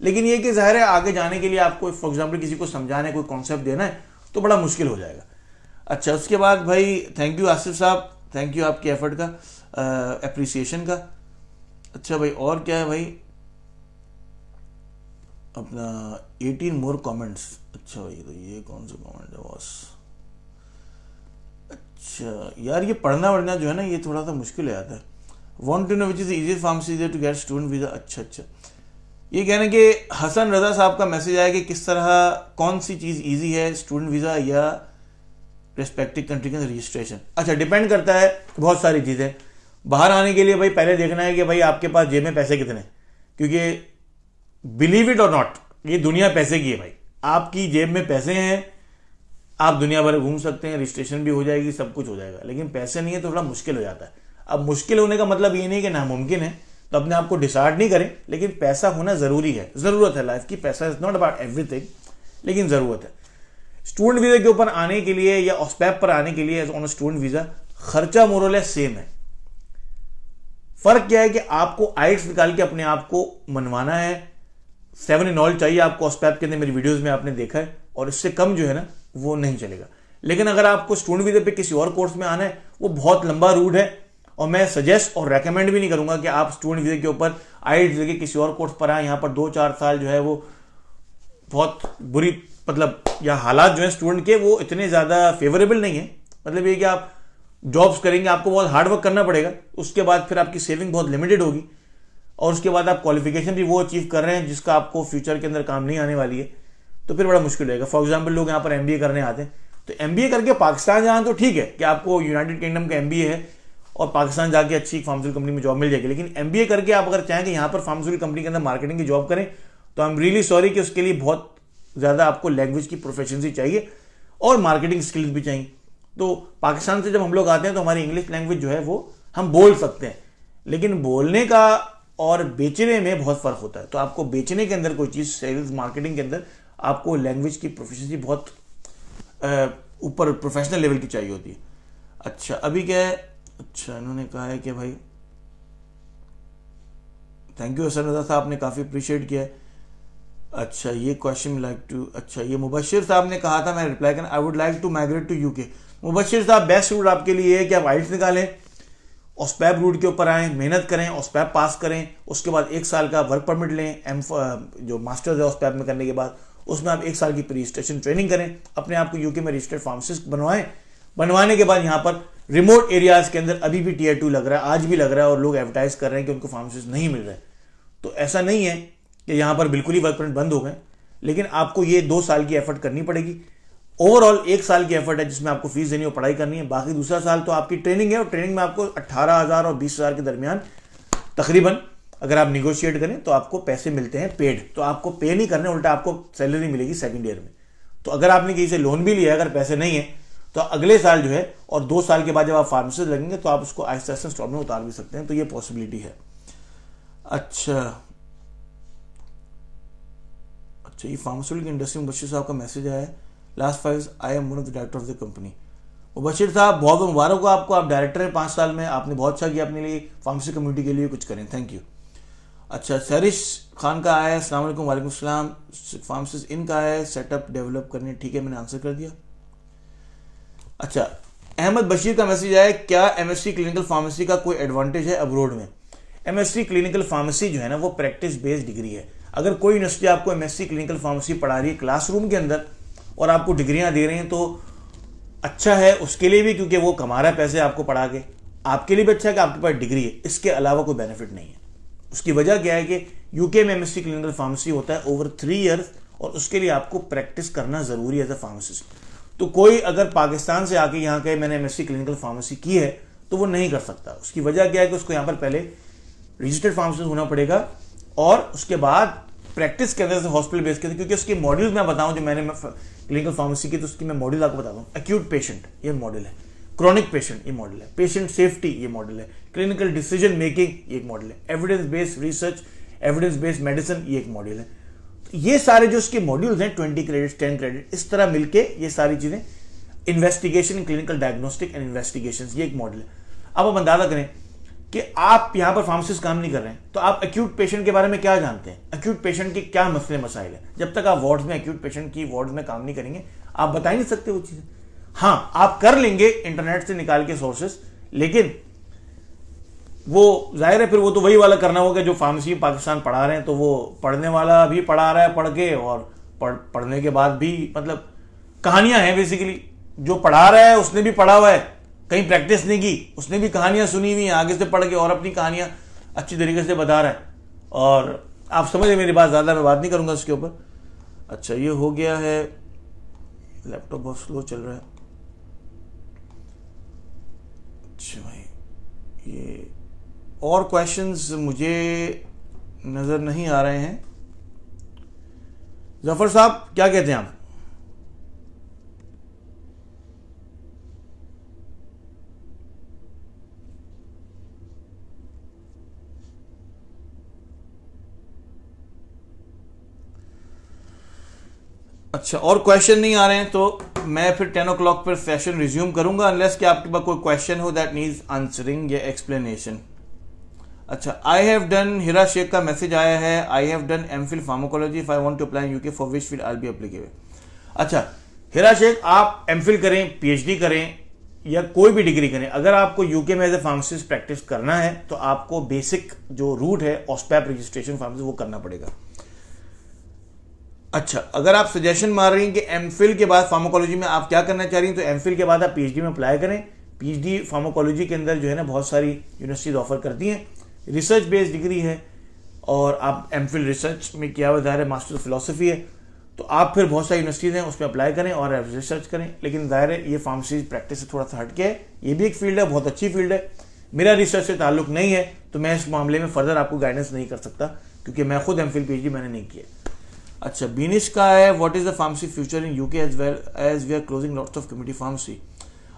लेकिन ये कि जाहिर है आगे जाने के लिए आपको फॉर एग्जाम्पल किसी को समझाना है, कोई कॉन्सेप्ट देना है, तो बड़ा मुश्किल हो जाएगा। अच्छा, उसके बाद भाई थैंक यू आसिफ साहब, थैंक यू आपके एफर्ट का, अप्रिसिएशन का। अच्छा भाई, और क्या है भाई, अपना 18 मोर कमेंट्स। अच्छा भाई, तो ये कौन सा कमेंट है बॉस। अच्छा यार, ये पढ़ना वढ़ना जो है ना, ये थोड़ा सा मुश्किल हो जाता है। Want to know which is easy pharmacy to get student visa. अच्छा अच्छा, ये कहने के हसन रजा साहब का मैसेज आया कि किस तरह कौन सी चीज इजी है, स्टूडेंट वीजा या रेस्पेक्टिव कंट्री का रजिस्ट्रेशन। अच्छा, डिपेंड करता है बहुत सारी चीजें। बाहर आने के लिए भाई पहले देखना है कि भाई आपके पास जेब में पैसे कितने, क्योंकि बिलीव इट और नॉट, ये दुनिया पैसे की है भाई। आपकी जेब में पैसे हैं, आप दुनिया भर घूम सकते हैं, रजिस्ट्रेशन भी हो जाएगी, सब कुछ हो जाएगा, लेकिन पैसे नहीं है तो थोड़ा मुश्किल हो जाता है। अब मुश्किल होने का मतलब ये नहीं कि नामुमकिन है, तो अपने आप को डिसाइड नहीं करें, लेकिन पैसा होना जरूरी है, जरूरत है लाइफ की। पैसा इज नॉट अबाउट एवरीथिंग, लेकिन जरूरत है। स्टूडेंट वीजा के ऊपर आने के लिए या ऑस्पैप पर आने के लिए ऑन स्टूडेंट वीजा खर्चा मोरलेस सेम है। फर्क क्या है कि आपको आइट्स निकाल के अपने आप को मनवाना है, 7 in all चाहिए आपको ऑस्पैप के अंदर, मेरी वीडियोस में आपने देखा है, और इससे कम जो है ना वो नहीं चलेगा। लेकिन अगर आपको स्टूडेंट वीजा पे किसी और कोर्स में आना है, वो बहुत लंबा रूट है, और मैं सजेस्ट और रेकमेंड भी नहीं करूंगा कि आप स्टूडेंट वीजा के ऊपर आइट्स लेके किसी और कोर्स पर आए। यहाँ पर 2-4 साल जो है वो बहुत बुरी, मतलब या हालात जो है स्टूडेंट के वो इतने ज्यादा फेवरेबल नहीं है। मतलब ये कि आप जॉब्स करेंगे, आपको बहुत हार्ड वर्क करना पड़ेगा, उसके बाद फिर आपकी सेविंग बहुत लिमिटेड होगी, और उसके बाद आप क्वालिफिकेशन भी वो अचीव कर रहे हैं जिसका आपको फ्यूचर के अंदर काम नहीं आने वाली है, तो फिर बड़ा मुश्किल होगा। फॉर एग्जाम्पल लोग यहाँ पर MBA करने आते हैं, तो एमबीए करके पाकिस्तान जाना तो ठीक है कि आपको यूनाइटेड किंगडम का एमबीए है और पाकिस्तान जाके अच्छी फार्मास्यूटिकल कंपनी में जॉब मिल जाएगी, लेकिन एमबीए करके आप अगर चाहें कि यहाँ पर फार्मास्यूटिकल कंपनी के अंदर मार्केटिंग की जॉब करें तो आई एम रियली सॉरी कि उसके लिए बहुत ज़्यादा आपको लैंग्वेज की प्रोफेशनसी चाहिए और मार्केटिंग स्किल्स भी चाहिए। तो पाकिस्तान से जब हम लोग आते हैं तो हमारी इंग्लिश लैंग्वेज जो है वो हम बोल सकते हैं, लेकिन बोलने का और बेचने में बहुत फर्क होता है। तो आपको बेचने के अंदर कोई चीज़, सेल्स मार्केटिंग के अंदर आपको लैंग्वेज की प्रोफेशनसी बहुत ऊपर प्रोफेशनल लेवल की चाहिए होती है। अच्छा अभी क्या है, अच्छा इन्होंने कहा है कि भाई थैंक यू हसन रजा साहब, आपने काफ़ी अप्रिशिएट किया है। अच्छा ये क्वेश्चन लाइक टू, अच्छा ये मुबशिर साहब ने कहा था, मैं रिप्लाई करना, I would like to migrate to UK. Mubashir साहब बेस्ट रूट आपके लिए है कि आप आइल्स निकालें, ऑस्पैप रूट के ऊपर आएँ, मेहनत करें, ऑस्पैप पास करें, उसके बाद 1 साल का वर्क परमिट लें, जो मास्टर्स है ऑस्पैप में करने के बाद उसमें आप 1 साल की प्री रजिस्ट्रेशन ट्रेनिंग करें, अपने आप को यूके में रजिस्टर्ड फार्मासिस्ट बनवाएं। बनवाने के बाद यहाँ पर रिमोट एरियाज के अंदर अभी भी Tier 2 लग रहा है, आज भी लग रहा है और लोग एडवर्टाइज कर रहे हैं कि उनको फार्मासिस्ट नहीं मिल रहे। तो ऐसा नहीं है कि यहाँ पर बिल्कुल ही वर्क परमिट बंद हो गए, लेकिन आपको ये 2 साल की एफर्ट करनी पड़ेगी। ओवरऑल 1 साल की एफर्ट है जिसमें आपको फीस देनी और पढ़ाई करनी है, बाकी दूसरा साल तो आपकी ट्रेनिंग है और ट्रेनिंग में आपको 18,000 और 20,000 के दरमियान तकरीबन अगर आप निगोशिएट करें तो आपको पैसे मिलते हैं पेड। तो आपको पे नहीं करने, उल्टा आपको सैलरी मिलेगी सेकंड ईयर में। तो अगर आपने कहीं से लोन भी लिया, अगर पैसे नहीं है तो अगले साल जो है और 2 साल के बाद जब आप फार्मेसिस्ट लगेंगे तो आप उसको आहिस्ता आहिस्ता स्टॉक में उतार भी सकते हैं, तो ये पॉसिबिलिटी है। अच्छा ये फार्मास्यूटिकल इंडस्ट्री में बशीर साहब का मैसेज आया है, last 5 I am one of the director of the company. Bashir साहब बहुत मुबारक हो आपको, आप डायरेक्टर हैं 5 साल में, आपने बहुत अच्छा किया अपने लिए, फार्मेसी कम्युनिटी के लिए कुछ करें, थैंक यू। अच्छा सरिश खान का आया है, अस्सलाम वालेकुम। वालेकुम सलाम। फार्मासिस्ट इनका है, सेटअप डेवलप करने, ठीक है मैंने आंसर कर दिया। अच्छा अहमद बशीर का मैसेज आया, क्या एमएससी क्लिनिकल फार्मेसी का कोई एडवांटेज है अब्रोड में? एमएससी क्लिनिकल फार्मेसी जो है ना वो प्रैक्टिस बेस्ड डिग्री है। अगर कोई यूनिवर्सिटी आपको एमएससी क्लिनिकल फार्मेसी पढ़ा रही है क्लासरूम के अंदर और आपको डिग्रियां दे रहे हैं तो अच्छा है उसके लिए भी, क्योंकि वो कमा रहा है पैसे आपको पढ़ा के, आपके लिए भी अच्छा है कि आपके पास डिग्री है, इसके अलावा कोई बेनिफिट नहीं है। उसकी वजह क्या है कि यूके में एमएससी क्लिनिकल फार्मेसी होता है ओवर 3 ईयर्स और उसके लिए आपको प्रैक्टिस करना जरूरी है एज अ फार्मासिस्ट। तो कोई अगर पाकिस्तान से आके यहाँ कहे मैंने एमएससी क्लिनिकल फार्मेसी की है तो वो नहीं कर सकता। उसकी वजह क्या है कि उसको यहाँ पर पहले रजिस्टर्ड फार्मासिस्ट होना पड़ेगा और उसके बाद प्रैक्टिस के अंदर से हॉस्पिटल बेस के अंदर, क्योंकि उसके मॉड्यूल्स मैं बताऊं जो मैंने क्लिनिकल फार्मेसी की तो उसकी मैं मॉड्यूल आपको बताता हूँ। एक्यूट पेशेंट ये मॉडल है, क्रॉनिक पेशेंट ये मॉडल है, पेशेंट सेफ्टी ये मॉडल है, क्लिनिकल डिसीजन मेकिंग ये एक मॉडल है, evidence based research, evidence based medicine ये एक मॉडल है। तो ये सारे जो उसके मॉड्यूल्स हैं 20 क्रेडिट 10 क्रेडिट इस तरह मिलके ये सारी चीजें, investigation clinical diagnostic and investigation ये एक मॉडल है। अब आप अंदाजा करें कि आप यहां पर फार्मासिस्ट काम नहीं कर रहे हैं तो आप एक्यूट पेशेंट के बारे में क्या जानते हैं, एक्यूट पेशेंट के क्या मसले मसाइल हैं। जब तक आप वार्ड्स में एक्यूट पेशेंट की वार्ड में काम नहीं करेंगे आप बता ही नहीं सकते वो चीजें। हाँ आप कर लेंगे इंटरनेट से निकाल के सोर्सेस, लेकिन वो जाहिर है फिर वो तो वही वाला करना होगा जो फार्मेसी पाकिस्तान पढ़ा रहे हैं, तो वो पढ़ने वाला भी पढ़ा रहा है पढ़ के, और पढ़ने के बाद भी मतलब कहानियां हैं बेसिकली। जो पढ़ा रहा है उसने भी पढ़ा हुआ है, कहीं प्रैक्टिस नहीं की, उसने भी कहानियां सुनी हुई हैं आगे से पढ़ के और अपनी कहानियां अच्छी तरीके से बता रहा है। और आप समझे मेरी बात, ज़्यादा मैं बात नहीं करूंगा इसके ऊपर। अच्छा ये हो गया है, लैपटॉप बहुत स्लो चल रहा है। अच्छा भाई ये और क्वेश्चंस मुझे नज़र नहीं आ रहे हैं। जफर साहब क्या कहते हैं आप? अच्छा और क्वेश्चन नहीं आ रहे हैं तो मैं फिर 10 o'clock पर सेशन रिज्यूम करूंगा, अनलेस कि आपके पास कोई क्वेश्चन हो दैट नीड्स आंसरिंग या एक्सप्लेनेशन। अच्छा I have done, Hira Sheikh का मैसेज आया है, I have done MPhil pharmacology if I want to apply UK for which field I will be applicable. अच्छा हिरा शेख आप एमफिल करें, पीएचडी करें या कोई भी डिग्री करें, अगर आपको यूके में एज ए फार्मासिस्ट प्रैक्टिस करना है तो आपको बेसिक जो रूट है ऑस्पैप रजिस्ट्रेशन फार्मेसी वो करना पड़ेगा। अच्छा अगर आप सजेशन मार रही हैं कि एमफिल के बाद फार्माकोलॉजी में आप क्या करना चाह रही हैं तो एमफिल के बाद आप पीएचडी में अप्लाई करें। पीएचडी फार्माकोलॉजी के अंदर जो है ना बहुत सारी यूनिवर्सिटीज ऑफर करती हैं, रिसर्च बेस्ड डिग्री है और आप एमफिल रिसर्च में किया हुआ है, मास्टर फिलोसफी है, तो आप फिर बहुत सारी यूनिवर्सिटीज़ हैं उस पर अप्लाई करें और रिसर्च करें। लेकिन ज़ाहिर है ये फार्मेसी प्रैक्टिस से थोड़ा सा हटके है, ये भी एक फील्ड है, बहुत अच्छी फील्ड है। मेरा रिसर्च से ताल्लुक नहीं है तो मैं इस मामले में फर्दर आपको गाइडेंस नहीं कर सकता, क्योंकि मैं खुद एमफिल पीएचडी मैंने नहीं किया। अच्छा, बीनिश का है, what is the pharmacy future in UK as well as we are closing lots of community pharmacy.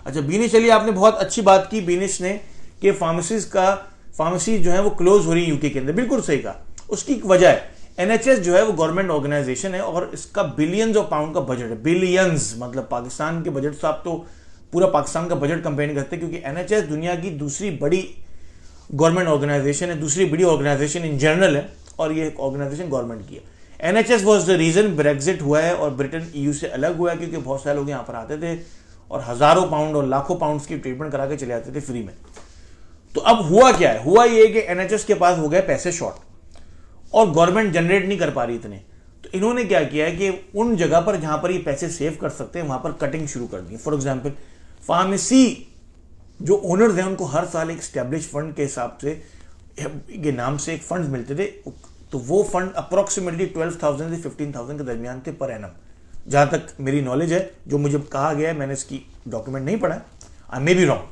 अच्छा बीनिश, चलिए आपने बहुत अच्छी बात की बीनिश ने कि फार्मेसी जो है वो क्लोज हो रही है यूके के अंदर, बिल्कुल सही कहा। उसकी एक वजह है, एनएचएस जो है वो गवर्नमेंट ऑर्गेनाइजेशन है और इसका बिलियंस ऑफ पाउंड का बजट है। बिलियंस मतलब पाकिस्तान के बजट से आप तो पूरा पाकिस्तान का बजट कंपेयर नहीं करते, क्योंकि एनएचएस दुनिया की दूसरी बड़ी गवर्नमेंट ऑर्गेनाइजेशन है, दूसरी बड़ी ऑर्गेनाइजेशन इन जनरल है, और ये ऑर्गेनाइजेशन गवर्नमेंट की है। NHS was the reason Brexit हुआ है और ब्रिटेन ईयू से अलग हुआ है, क्योंकि बहुत सारे लोग यहाँ पर आते थे और हजारों पाउंड और लाखों पाउंड्स की ट्रीटमेंट करा के चले जाते थे फ्री में। तो अब हुआ क्या है, हुआ ये कि एनएचएस के पास हो गए पैसे शॉर्ट और गवर्नमेंट जनरेट नहीं कर पा रही इतने। तो इन्होंने क्या किया है कि उन जगह पर जहां पर ये पैसे सेव कर सकते हैं वहां पर कटिंग शुरू कर दी। फॉर एग्जांपल फार्मेसी जो ओनर्स हैं उनको हर साल एक स्टैब्लिश फंड के हिसाब से ये नाम से एक फंड मिलते थे, तो वो फंड अप्रोक्सीमेटली 12,000 से 15,000 के दरमियान थे पर एनम, जहां तक मेरी नॉलेज है, जो मुझे कहा गया है, मैंने इसकी डॉक्यूमेंट नहीं पढ़ा, आई मे बी रॉन्ग,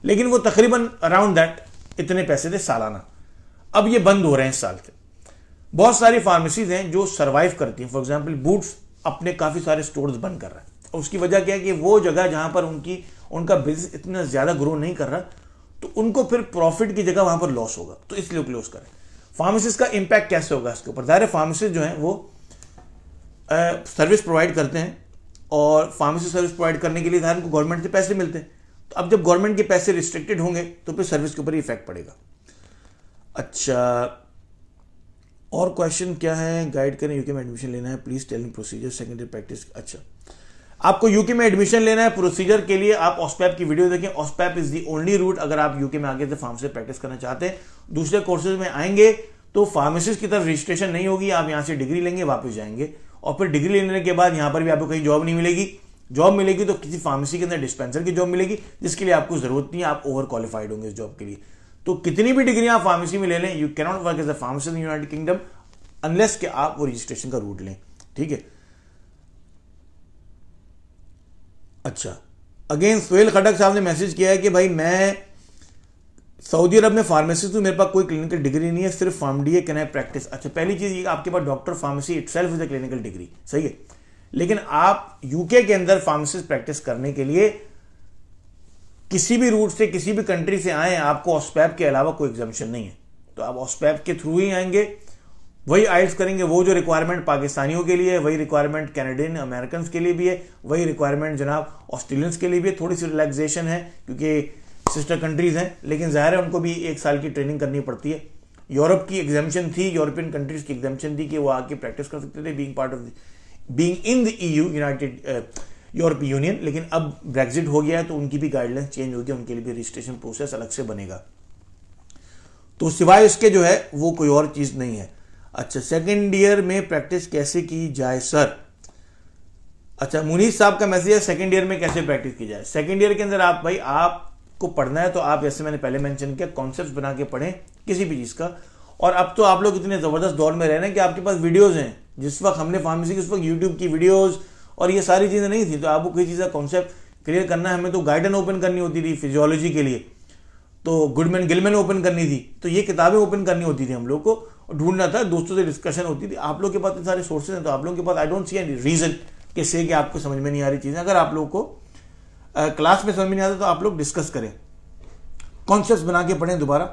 लेकिन वो तकरीबन अराउंड दैट इतने पैसे थे सालाना। अब ये बंद हो रहे हैं इस साल से। बहुत सारी फार्मेसीज हैं जो सरवाइव करती हैं। फॉर एग्जांपल बूट्स अपने काफी सारे स्टोर्स बंद कर रहा है, और उसकी वजह क्या है कि वो जगह जहां पर उनका बिजनेस इतना ज्यादा ग्रो नहीं कर रहा, तो उनको फिर प्रॉफिट की जगह वहां पर लॉस होगा, तो इसलिए क्लोज करें। फार्मेसिस्ट का इंपैक्ट कैसे होगा इसके ऊपर, ज़ाहिर है फार्मेसिस्ट जो हैं वो सर्विस प्रोवाइड करते हैं, और फार्मेसी सर्विस प्रोवाइड करने के लिए ज़ाहिर उनको गवर्नमेंट से पैसे मिलते हैं। तो अब जब गवर्नमेंट के पैसे रिस्ट्रिक्टेड होंगे तो फिर सर्विस के ऊपर ही इफेक्ट पड़ेगा। अच्छा, और क्वेश्चन क्या है, गाइड करें, यूके में एडमिशन लेना है, please tell me procedure, secondary practice. अच्छा, आपको यूके में एडमिशन लेना है, प्रोसीजर के लिए आप ऑस्पैप की वीडियो देखें। ऑस्पैप इज दी ओनली रूट अगर आप यूके में आगे से फार्मेसी प्रैक्टिस करना चाहते हैं। दूसरे कोर्सेज में आएंगे तो फार्मेसिस्ट की तरफ रजिस्ट्रेशन नहीं होगी, आप यहां से डिग्री लेंगे, वापस जाएंगे, और फिर डिग्री लेने के बाद यहां पर भी आपको कहीं जॉब नहीं मिलेगी। जॉब मिलेगी तो किसी फार्मेसी के अंदर डिस्पेंसर की जॉब मिलेगी, जिसके लिए आपको जरूरत नहीं है, आप ओवर क्वालिफाइड होंगे इस जॉब के लिए। तो कितनी भी डिग्री आप फार्मेसी में ले लें, you can not work as a pharmacist in United Kingdom unless कि आप वो रजिस्ट्रेशन का रूट लें, ठीक है। अच्छा, अगेन सोहेल खटक साहब ने मैसेज किया है कि भाई मैं सऊदी अरब में फार्मेसिस्ट हूं, मेरे पास कोई क्लिनिकल डिग्री नहीं है, सिर्फ फार्मडीए कैन आई प्रैक्टिस। अच्छा, पहली चीज ये आपके पास doctor pharmacy itself is a clinical degree, सही है, लेकिन आप यूके के अंदर फार्मेसिस्ट प्रैक्टिस करने के लिए किसी भी रूट से, किसी भी कंट्री से आए, आपको ऑस्पैप के अलावा कोई एग्जामिशन नहीं है, तो आप ऑस्पैप के थ्रू ही आएंगे, वही आइल्स करेंगे, वो जो रिक्वायरमेंट पाकिस्तानियों के लिए है, वही रिक्वायरमेंट कैनेडियन अमेरिकन के लिए भी है, वही रिक्वायरमेंट जनाब ऑस्ट्रेलियंस के लिए भी है। थोड़ी सी रिलैक्सेशन है क्योंकि सिस्टर कंट्रीज हैं, लेकिन जाहिर है उनको भी 1 साल की ट्रेनिंग करनी पड़ती है। यूरोप की एग्जामिशन थी, यूरोपियन कंट्रीज की एग्जामिशन थी कि वो आके प्रैक्टिस कर सकते थे being in the EU, United यूरोपीय यूनियन, लेकिन अब ब्रेक्जिट हो गया है तो उनकी भी गाइडलाइंस चेंज हो गया, उनके लिए भी रजिस्ट्रेशन प्रोसेस अलग से बनेगा। तो सिवाय इसके जो है वो कोई और चीज नहीं है। अच्छा, सेकेंड ईयर में प्रैक्टिस कैसे की जाए सर। अच्छा, मुनीस साहब का मैसेज है, सेकेंड ईयर में कैसे प्रैक्टिस की जाए। सेकेंड ईयर के अंदर आप भाई आपको पढ़ना है तो आप, जैसे मैंने पहले मेंशन किया, कॉन्सेप्ट बना के पढ़ें किसी भी चीज का। और अब तो आप लोग इतने जबरदस्त दौर में रह रहे हैं कि आपके पास वीडियोज हैं। जिस वक्त हमने फार्मेसी की, उस वक्त यूट्यूब की वीडियोज और ये सारी चीजें नहीं थी, तो आपको किसी चीज का कॉन्सेप्ट क्लियर करना है, हमें तो गाइडन ओपन करनी होती थी फिजियोलॉजी के लिए, तो गुडमैन गिलमैन ओपन करनी थी, तो ये किताबें ओपन करनी होती थी हम लोग को, ढूंढना था, दोस्तों से डिस्कशन होती थी। आप लोग के पास इतने सारे सोर्सेज हैं, तो आप लोगों के पास I don't see any reason कि से कि आपको समझ में नहीं आ रही चीजें। अगर आप लोग को क्लास में समझ में नहीं आता तो आप लोग डिस्कस करें, कॉन्सेप्ट्स बना के पढ़ें दोबारा।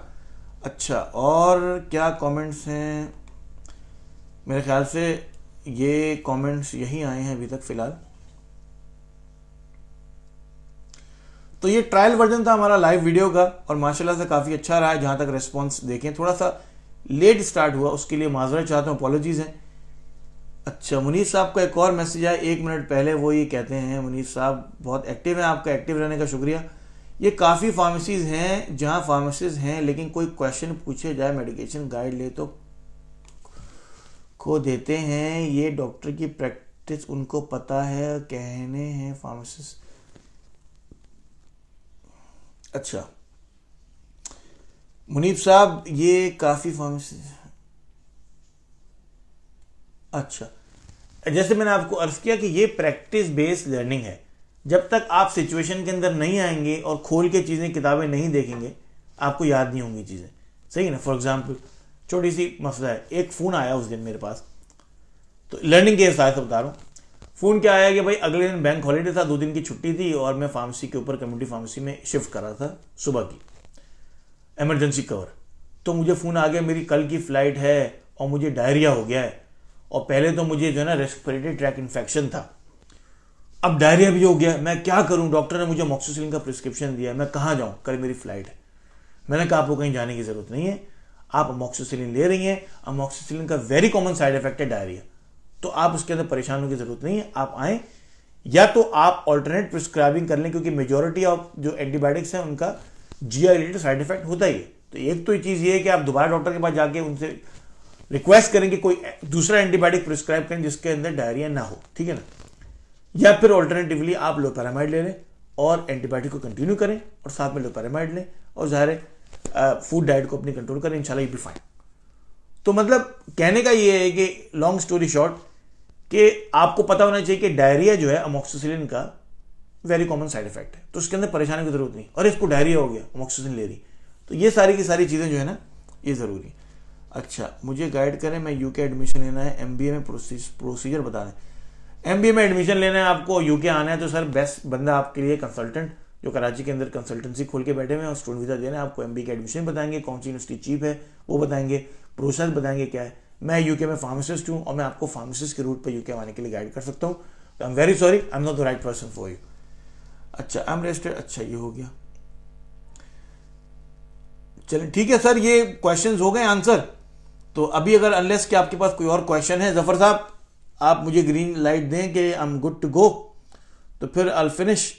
अच्छा, और क्या कमेंट्स हैं, मेरे ख्याल से ये कमेंट्स यही आए हैं अभी तक फिलहाल। तो ये ट्रायल वर्जन था हमारा लाइव वीडियो का, और माशाल्लाह से काफी अच्छा रहा है। जहां तक रिस्पांस देखें, थोड़ा सा लेट स्टार्ट हुआ, उसके लिए माजरत चाहता हूं, अपॉलॉजीज हैं। अच्छा, मुनीस साहब का एक और मैसेज आया 1 मिनट पहले, वो ये कहते हैं, मुनीस साहब बहुत एक्टिव हैं, आपका एक्टिव रहने का शुक्रिया। ये काफ़ी फार्मेसीज हैं जहां फार्मेसिस्ट हैं, लेकिन कोई क्वेश्चन पूछे जाए, मेडिकेशन गाइड ले तो खो देते हैं। ये डॉक्टर की प्रैक्टिस उनको पता है, कहने हैं फार्मेसिस्ट। अच्छा मुनीब साहब, ये काफ़ी फार्मेसी, अच्छा जैसे मैंने आपको अर्ज किया कि ये प्रैक्टिस बेस्ड लर्निंग है। जब तक आप सिचुएशन के अंदर नहीं आएंगे और खोल के चीज़ें किताबें नहीं देखेंगे, आपको याद नहीं होंगी चीज़ें। सही है ना। फॉर एग्जाम्पल छोटी सी मसला है, एक फ़ोन आया उस दिन मेरे पास, तो लर्निंग के हिसाब से बता रहा हूँ। फ़ोन क्या आया कि भाई अगले दिन बैंक हॉलीडे था, 2 दिन की छुट्टी थी और मैं फार्मेसी के ऊपर कम्युनिटी फार्मेसी में शिफ्ट कर रहा था सुबह की, इमरजेंसी कवर। तो मुझे फ़ोन आ गया मेरी कल की फ़्लाइट है और मुझे डायरिया हो गया है, और पहले तो मुझे जो है ना रेस्पिरेटरी ट्रैक इन्फेक्शन था, अब डायरिया भी हो गया, मैं क्या करूं। डॉक्टर ने मुझे अमोक्सिसिलिन का प्रिस्क्रिप्शन दिया, मैं कहाँ जाऊं, कल मेरी फ्लाइट है। मैंने कहा आपको कहीं जाने की जरूरत नहीं है, आप अमोक्सिसिलिन ले रही हैं, अमोक्सिसिलिन का वेरी कॉमन साइड इफेक्ट है डायरिया, तो आप उसके अंदर परेशान होने की जरूरत नहीं है। आप आए, या तो आप ऑल्टरनेट प्रिस्क्राइबिंग कर लें, क्योंकि मेजोरिटी ऑफ जो एंटीबायोटिक्स हैं उनका जीआई रिलेटेड साइड इफेक्ट होता ही है। तो एक तो चीज़ ये है कि आप दोबारा डॉक्टर के पास जाके उनसे रिक्वेस्ट करें कि कोई दूसरा एंटीबायोटिक प्रिस्क्राइब करें जिसके अंदर डायरिया ना हो, ठीक है ना। या फिर ऑल्टरनेटिवली आप लोपेरामाइड ले लें और एंटीबायोटिक को कंटिन्यू करें और साथ में लोपेरामाइड लें, और ज़ाहिर है फूड डाइट को अपनी कंट्रोल करें, इंशाल्लाह ये भी फाइन। तो मतलब कहने का ये है कि लॉन्ग स्टोरी शॉर्ट, कि आपको पता होना चाहिए कि डायरिया जो है अमोक्सिसिलिन का वेरी कॉमन साइड इफेक्ट है, तो उसके अंदर परेशानी की जरूरत नहीं। और इसको डायरिया हो गया, अमोक्सिसिलिन ले रही, तो ये सारी की सारी चीज़ें जो है ना ये ज़रूरी। अच्छा, मुझे गाइड करें, मैं यूके एडमिशन लेना है, एमबीए में प्रोसीजर बता दें। एमबीए में एडमिशन लेना है आपको, यूके आना है, तो सर बेस्ट बंदा आपके लिए कंसल्टेंट जो कराची के अंदर कंसल्टेंसी खोल के बैठे हुए हैं और स्टूडेंट वीज़ा देना है आपको, एमबीए के एडमिशन बताएंगे, कौन सी यूनिवर्सिटी चीप है वो बताएंगे, प्रोसेस बताएंगे क्या है। मैं यूके में फार्मासिस्ट हूँ और मैं आपको फार्मासिस्ट के रूट पर यूके आने के लिए गाइड कर सकता हूँ। तो I am very sorry, I am not the right person for you. अच्छा, आई एम रेस्टेड, अच्छा ये हो गया, चलिए ठीक है सर, ये क्वेश्चंस हो गए आंसर। तो अभी अगर अनलेस कि आपके पास कोई और क्वेश्चन है, जफर साहब आप मुझे ग्रीन लाइट दें कि I am good to go, तो फिर आई फिनिश।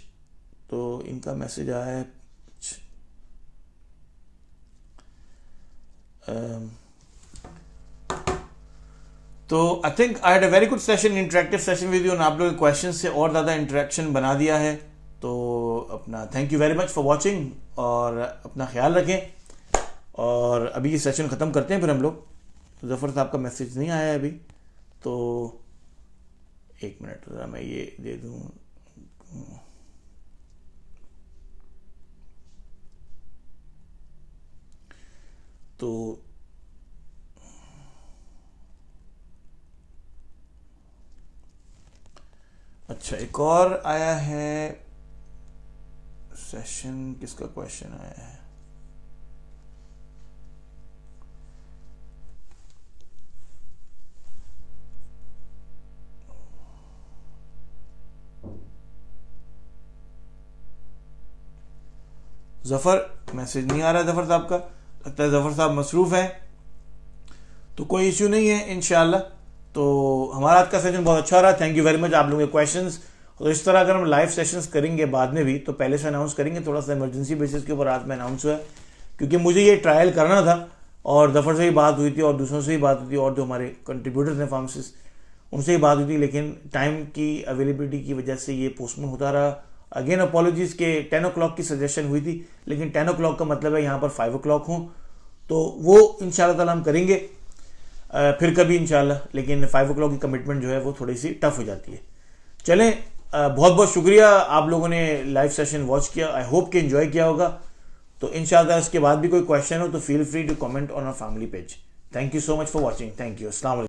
तो इनका मैसेज आया है, तो I think I had a very good session, interactive session with you, आप लोगों के क्वेश्चन से और ज़्यादा इंटरेक्शन बना दिया है। तो अपना thank you very much for watching, और अपना ख्याल रखें। और अभी ये सेशन ख़त्म करते हैं फिर हम लोग। जफ़र साहब का मैसेज नहीं आया है अभी, तो एक मिनट ज़रा मैं ये दे दूँ। तो अच्छा, एक और आया है सेशन, किसका क्वेश्चन आया है? जफर, मैसेज नहीं आ रहा है जफर साहब का, लगता है जफर साहब मसरूफ है, तो कोई इश्यू नहीं है इंशाल्लाह। तो हमारा आज का सेशन बहुत अच्छा रहा, थैंक यू वेरी मच आप लोगों के क्वेश्चंस। तो इस तरह अगर हम लाइव सेशंस करेंगे बाद में भी, तो पहले से अनाउंस करेंगे, थोड़ा सा इमरजेंसी बेसिस के ऊपर रात में अनाउंस हुआ है, क्योंकि मुझे ये ट्रायल करना था और जफर से भी बात हुई थी और दूसरों से भी बात हुई थी और जो हमारे कंट्रीब्यूटर्स हैं फार्मासिस्ट उनसे भी बात हुई थी, लेकिन टाइम की अवेलेबिलिटी की वजह से ये पोस्टपोन होता रहा। अगेन अपॉलॉजीज के 10 o'clock की सजेशन हुई थी, लेकिन 10 o'clock का मतलब है यहाँ पर 5 o'clock हो, तो वो इंशाल्लाह ताला हम करेंगे फिर कभी इंशाल्लाह, लेकिन 5 o'clock की कमिटमेंट जो है वो थोड़ी सी टफ हो जाती है। चलें, बहुत बहुत शुक्रिया आप लोगों ने लाइव सेशन वॉच किया, आई होप कि एंजॉय किया होगा। तो इंशाल्लाह इसके बाद भी कोई क्वेश्चन हो तो feel free to comment on our family page. Thank you so much for watching, thank you, अस्सलाम वालेकुम।